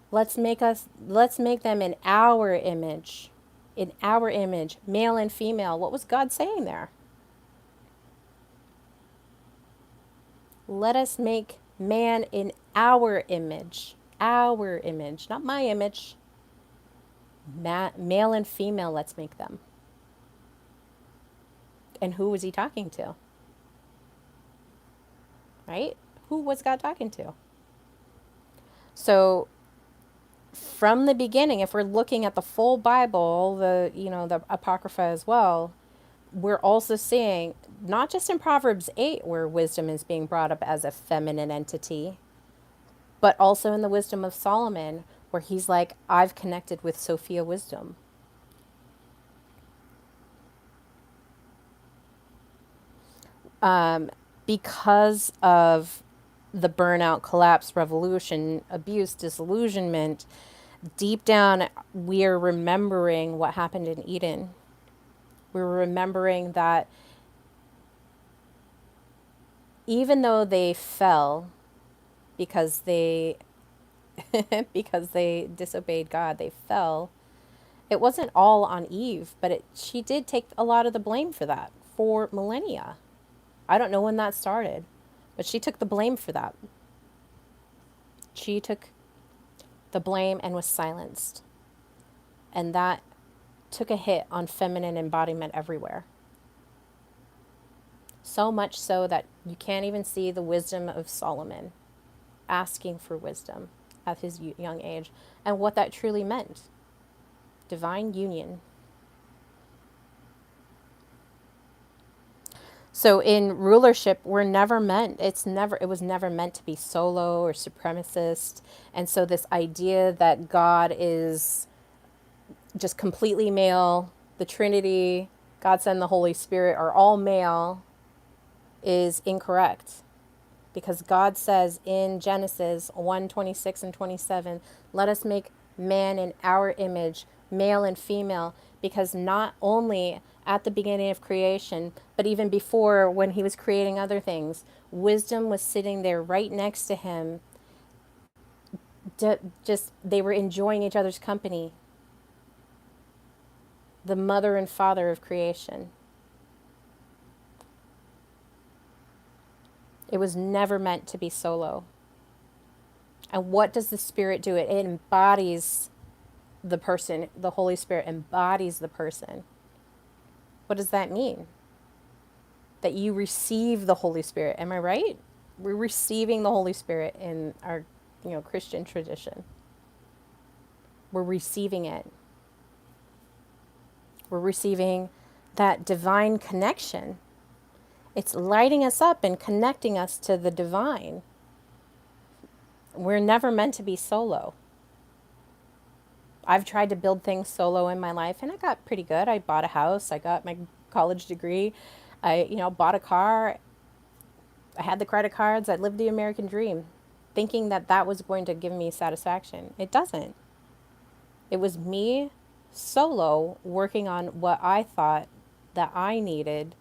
Let's make them in our image. In our image, male and female. What was God saying there? Let us make man in our image. Our image, not my image. Male and female, let's make them. And who was he talking to? Right? Who was God talking to? So from the beginning, if we're looking at the full Bible, the Apocrypha as well, we're also seeing, not just in Proverbs 8, where wisdom is being brought up as a feminine entity, but also in the wisdom of Solomon, where he's like, I've connected with Sophia wisdom. Because of the burnout, collapse, revolution, abuse, disillusionment, deep down, we are remembering what happened in Eden. We're remembering that even though they fell because they because they disobeyed God, they fell. It wasn't all on Eve, but she did take a lot of the blame for that for millennia. I don't know when that started, but she took the blame for that. She took the blame and was silenced. And that took a hit on feminine embodiment everywhere. So much so that you can't even see the wisdom of Solomon asking for wisdom at his young age and what that truly meant. divine union. So in rulership, it was never meant to be solo or supremacist. And so this idea that God is just completely male, the Trinity, God, Son, the Holy Spirit are all male is incorrect. Because God says in Genesis 1:26 and 27, let us make man in our image, male and female, because not only at the beginning of creation, but even before when he was creating other things, wisdom was sitting there right next to him. Just they were enjoying each other's company, the mother and father of creation. It was never meant to be solo. And what does the Spirit do? It embodies the person. The Holy Spirit embodies the person. What does that mean? That you receive the Holy Spirit. Am I right? We're receiving the Holy Spirit in our, Christian tradition. We're receiving it. We're receiving that divine connection. It's lighting us up and connecting us to the divine. We're never meant to be solo. I've tried to build things solo in my life and I got pretty good. I bought a house, I got my college degree, I, bought a car, I had the credit cards, I lived the American dream, thinking that that was going to give me satisfaction. It doesn't. It was me solo working on what I thought that I needed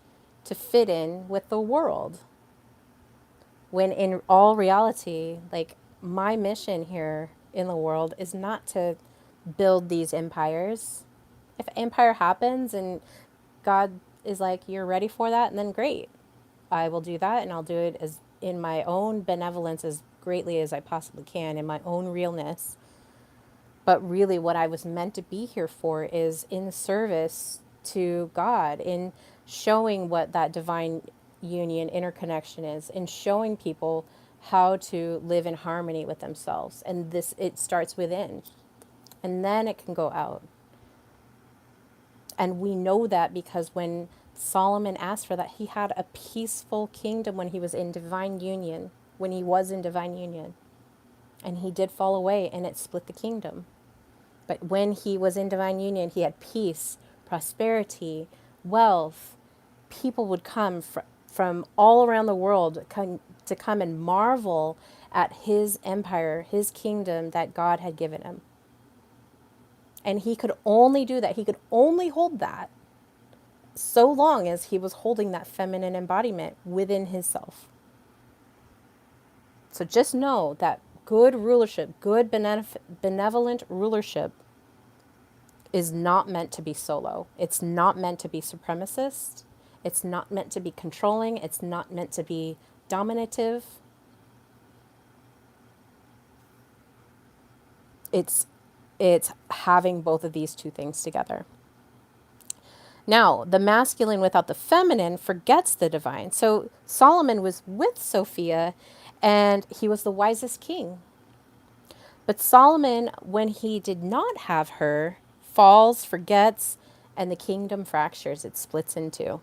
to fit in with the world. When in all reality, like my mission here in the world is not to build these empires. If empire happens and God is like, you're ready for that, and then great. I will do that and I'll do it as in my own benevolence as greatly as I possibly can, in my own realness. But really what I was meant to be here for is in service to God, in showing what that divine union, interconnection is, in showing people how to live in harmony with themselves. And this, it starts within. And then it can go out. And we know that because when Solomon asked for that, he had a peaceful kingdom when he was in divine union, when he was in divine union. And he did fall away and it split the kingdom. But when he was in divine union, he had peace, prosperity, wealth. People would come from all around the world to come and marvel at his empire, his kingdom that God had given him. And he could only do that. He could only hold that so long as he was holding that feminine embodiment within himself. So just know that good rulership, good benevolent rulership is not meant to be solo. It's not meant to be supremacist. It's not meant to be controlling. It's not meant to be dominative. It's having both of these two things together. Now, the masculine without the feminine forgets the divine. So Solomon was with Sophia and he was the wisest king. But Solomon, when he did not have her, falls, forgets, and the kingdom fractures. It splits in two.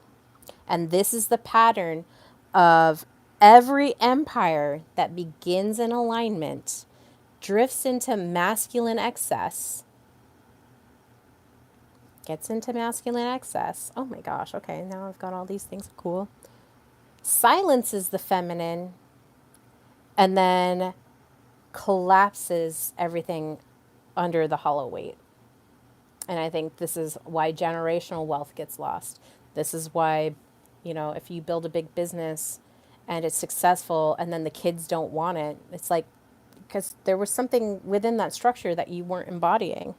And this is the pattern of every empire that begins in alignment, drifts into masculine excess, gets into masculine excess. Oh my gosh, okay, now I've got all these things cool. Silences the feminine and then collapses everything under the hollow weight. And I think this is why generational wealth gets lost. This is why, if you build a big business and it's successful and then the kids don't want it, it's like, because there was something within that structure that you weren't embodying.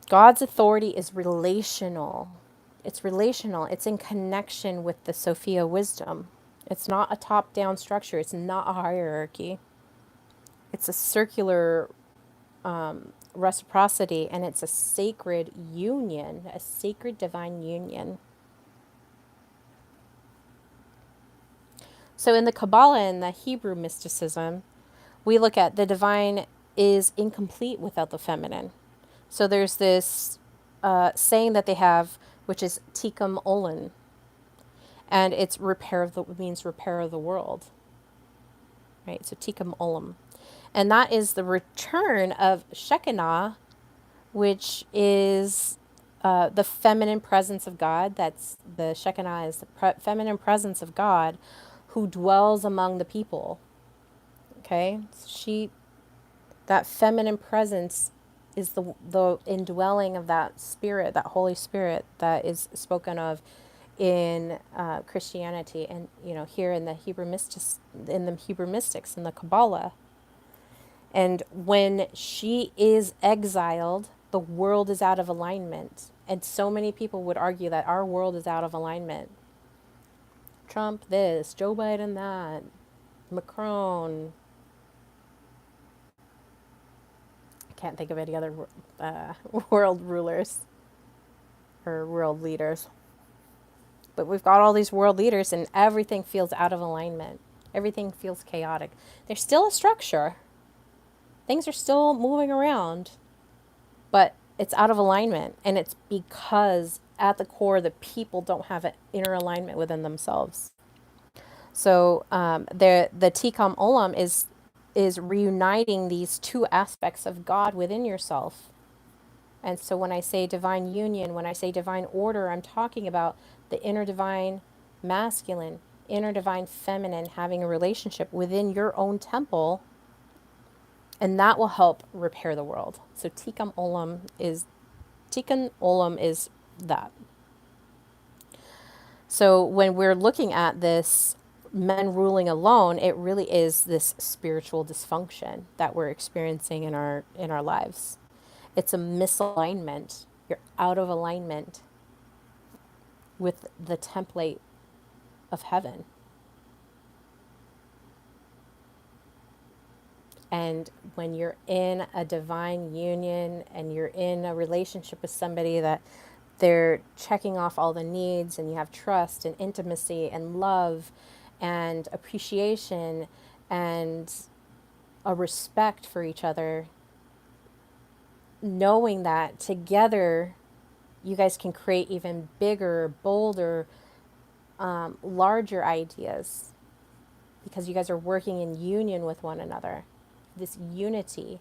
God's authority is relational. It's relational. It's in connection with the Sophia wisdom. It's not a top-down structure. It's not a hierarchy. It's a circular reciprocity, and it's a sacred union, a sacred divine union. So in the Kabbalah and the Hebrew mysticism, we look at the divine is incomplete without the feminine. So there's this saying that they have, which is tikkum olam, and it's means repair of the world, right? So tikkum olam, and that is the return of Shekinah, which is the feminine presence of God. That's the Shekinah is the feminine presence of God, who dwells among the people. Okay, that feminine presence is the indwelling of that spirit, that Holy Spirit that is spoken of in Christianity, and here in the Hebrew mystics, in the Kabbalah. And when she is exiled, the world is out of alignment. And so many people would argue that our world is out of alignment. Trump this, Joe Biden that, Macron. I can't think of any other world rulers or world leaders. But we've got all these world leaders, and everything feels out of alignment. Everything feels chaotic. There's still a structure. Things are still moving around, but it's out of alignment. And it's because at the core, the people don't have an inner alignment within themselves. So the Tikkum Olam is reuniting these two aspects of God within yourself. And so when I say divine union, when I say divine order, I'm talking about the inner divine masculine, inner divine feminine having a relationship within your own temple, and that will help repair the world. So Tikkun Olam is that. So when we're looking at this men ruling alone, it really is this spiritual dysfunction that we're experiencing in our lives. It's a misalignment. You're out of alignment with the template of heaven. And when you're in a divine union and you're in a relationship with somebody that they're checking off all the needs, and you have trust and intimacy and love and appreciation and a respect for each other, knowing that together you guys can create even bigger, bolder, larger ideas because you guys are working in union with one another. This unity.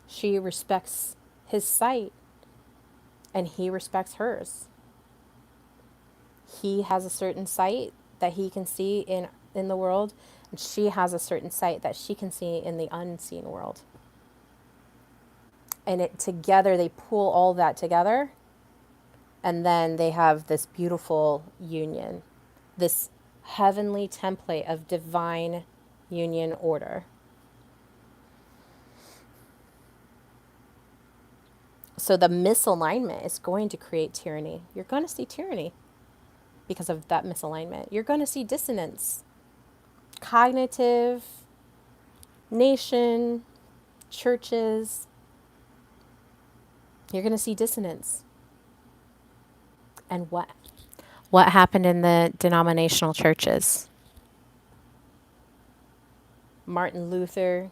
She respects his sight and he respects hers. He has a certain sight that he can see in the world, and she has a certain sight that she can see in the unseen world. And together they pull all that together, and then they have this beautiful union, this heavenly template of divine union order. So the misalignment is going to create tyranny. You're going to see tyranny because of that misalignment. You're going to see dissonance. Cognitive, nation, churches. You're going to see dissonance. And what happened in the denominational churches? Martin Luther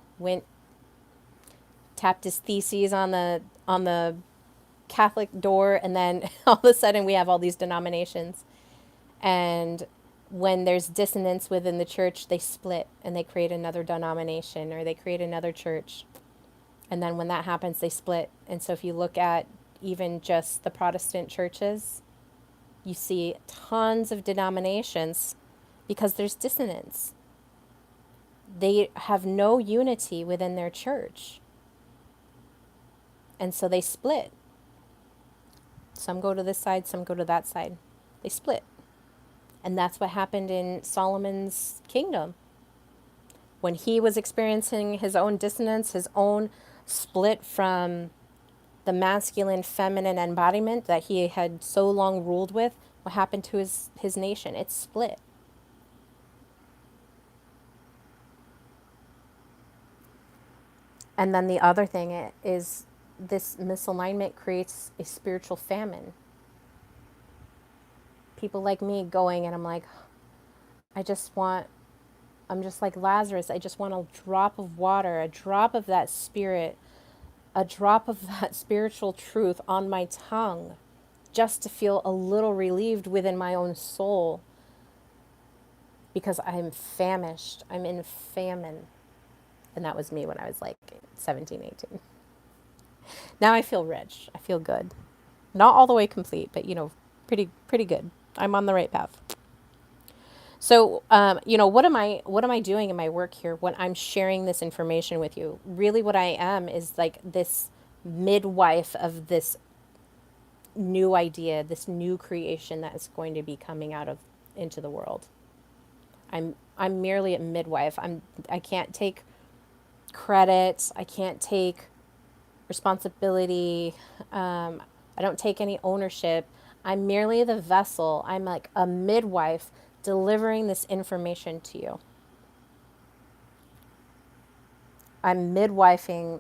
tapped his theses on the Catholic door, and then all of a sudden we have all these denominations. And when there's dissonance within the church, they split and they create another denomination, or they create another church. And then when that happens, they split. And so if you look at even just the Protestant churches, you see tons of denominations because there's dissonance. They have no unity within their church. And so they split. Some go to this side, some go to that side. They split. And that's what happened in Solomon's kingdom. When he was experiencing his own dissonance, his own split from the masculine, feminine embodiment that he had so long ruled with, what happened to his nation? It split. And then the other thing is this misalignment creates a spiritual famine. People like me going, and I'm like, I just want I'm just like Lazarus. I just want a drop of water, a drop of that spirit, a drop of that spiritual truth on my tongue, just to feel a little relieved within my own soul, because I'm famished. I'm in famine. And that was me when I was like 17, 18. Now I feel rich. I feel good. Not all the way complete, but pretty good. I'm on the right path. So, what am I doing in my work here when I'm sharing this information with you? Really, what I am is like this midwife of this new idea, this new creation that is going to be coming out of into the world. I'm merely a midwife. I can't take credit. I can't take responsibility. I don't take any ownership. I'm merely the vessel. I'm like a midwife delivering this information to you. I'm midwifing,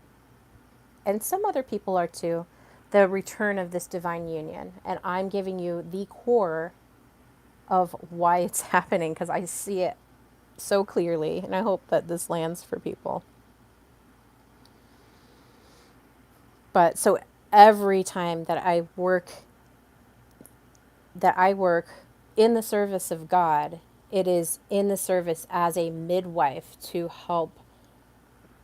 and some other people are too, the return of this divine union. And I'm giving you the core of why it's happening, because I see it so clearly. And I hope that this lands for people. But so every time that I work in the service of God, it is in the service as a midwife to help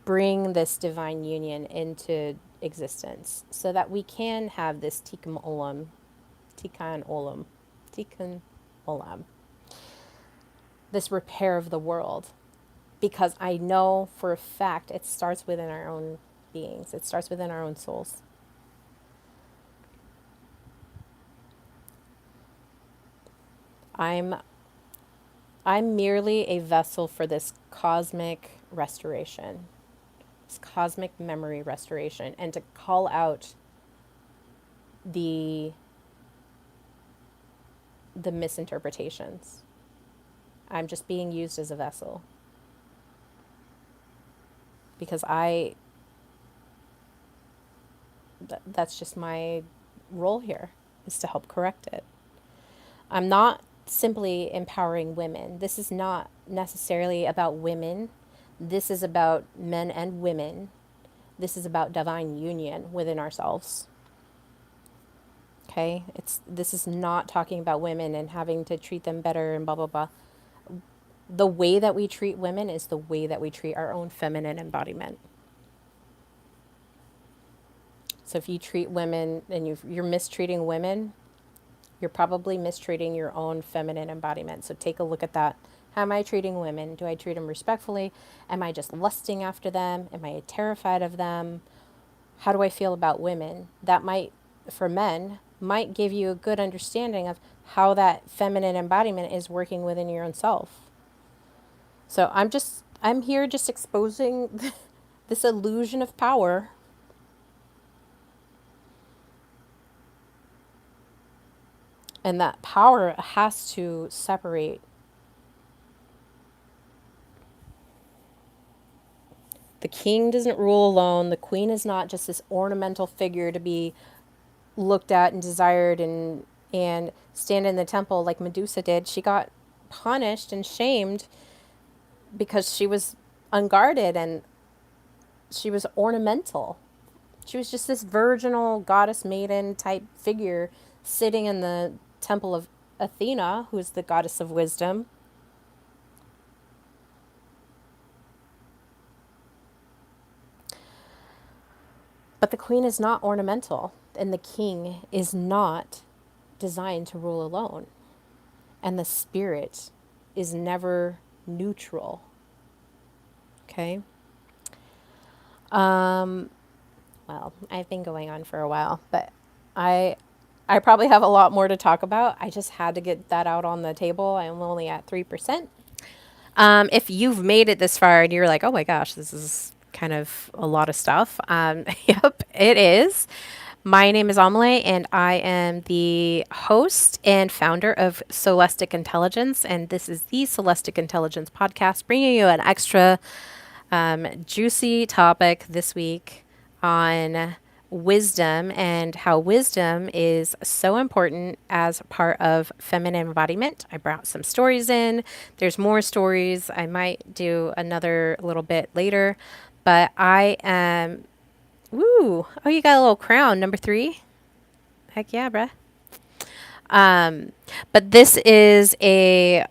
bring this divine union into existence so that we can have this tikkun olam, this repair of the world. Because I know for a fact it starts within our own beings, it starts within our own souls. I'm I'm merely a vessel for this cosmic restoration, this cosmic memory restoration, and to call out the the misinterpretations. I'm just being used as a vessel because that's just my role here, is to help correct it. I'm not simply empowering women. This is not necessarily about women. This is about men and women. This is about divine union within ourselves. Okay? This is not talking about women and having to treat them better and blah blah blah. The way that we treat women is the way that we treat our own feminine embodiment. So if you treat women and you're mistreating women, you're probably mistreating your own feminine embodiment. So take a look at that. How am I treating women? Do I treat them respectfully? Am I just lusting after them? Am I terrified of them? How do I feel about women? That might, for men, might give you a good understanding of how that feminine embodiment is working within your own self. So I'm here just exposing this illusion of power. And that power has to separate. The king doesn't rule alone. The queen is not just this ornamental figure to be looked at and desired and stand in the temple like Medusa did. She got punished and shamed because she was unguarded and she was ornamental. She was just this virginal goddess maiden type figure sitting in the temple of Athena, who is the goddess of wisdom. But the queen is not ornamental, and the king is not designed to rule alone. And the spirit is never neutral. Okay? Well, I've been going on for a while, but I probably have a lot more to talk about. I just had to get that out on the table. I'm only at 3%. If you've made it this far and you're like, oh my gosh, this is kind of a lot of stuff. Yep, it is. My name is Amelie, and I am the host and founder of Soulestic Intelligence, and this is the Soulestic Intelligence podcast, bringing you an extra juicy topic this week on wisdom and how wisdom is so important as part of feminine embodiment. I brought some stories in. There's more stories. I might do another little bit later, but I am. Woo! Oh, you got a little crown, number 3. Heck yeah, bruh. But this is a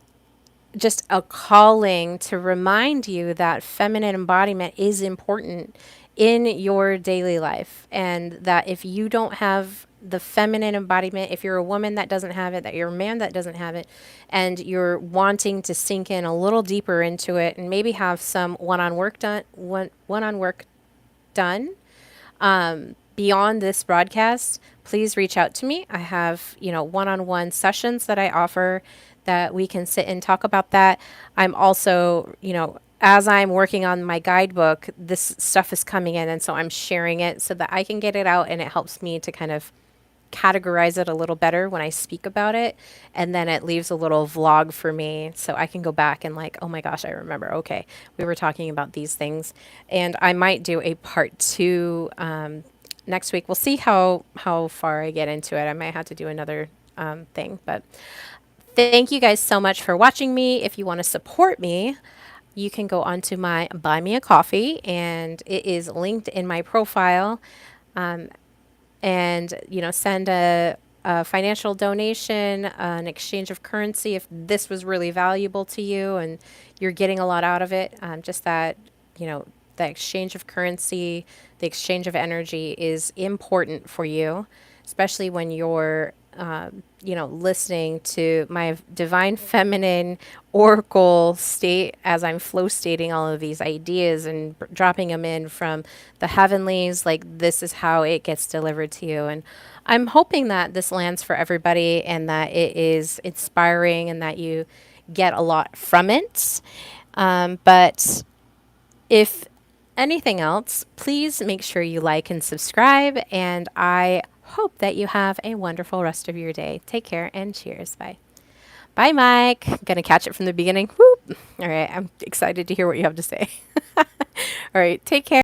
just a calling to remind you that feminine embodiment is important in your daily life, and that if you don't have the feminine embodiment, if you're a woman that doesn't have it, that you're a man that doesn't have it, and you're wanting to sink in a little deeper into it and maybe have some one-on work done beyond this broadcast, please reach out to me. I have, one-on-one sessions that I offer that we can sit and talk about that. I'm also, as I'm working on my guidebook, this stuff is coming in, and so I'm sharing it so that I can get it out, and it helps me to kind of categorize it a little better when I speak about it. And then it leaves a little vlog for me so I can go back and like, oh my gosh, I remember. Okay, we were talking about these things. And I might do a part 2 next week. We'll see how far I get into it. I might have to do another thing. But thank you guys so much for watching me. If you want to support me, you can go onto my Buy Me a Coffee, and it is linked in my profile. And send a financial donation, an exchange of currency if this was really valuable to you and you're getting a lot out of it. Just that, the exchange of currency, the exchange of energy is important for you, especially when you're listening to my divine feminine oracle state as I'm flow stating all of these ideas and dropping them in from the heavenlies. Like, this is how it gets delivered to you. And I'm hoping that this lands for everybody and that it is inspiring and that you get a lot from it. But if anything else, please make sure you like and subscribe. And I hope that you have a wonderful rest of your day. Take care and cheers. Bye. Bye, Mike. Gonna catch it from the beginning. Whoop. All right. I'm excited to hear what you have to say. All right. Take care.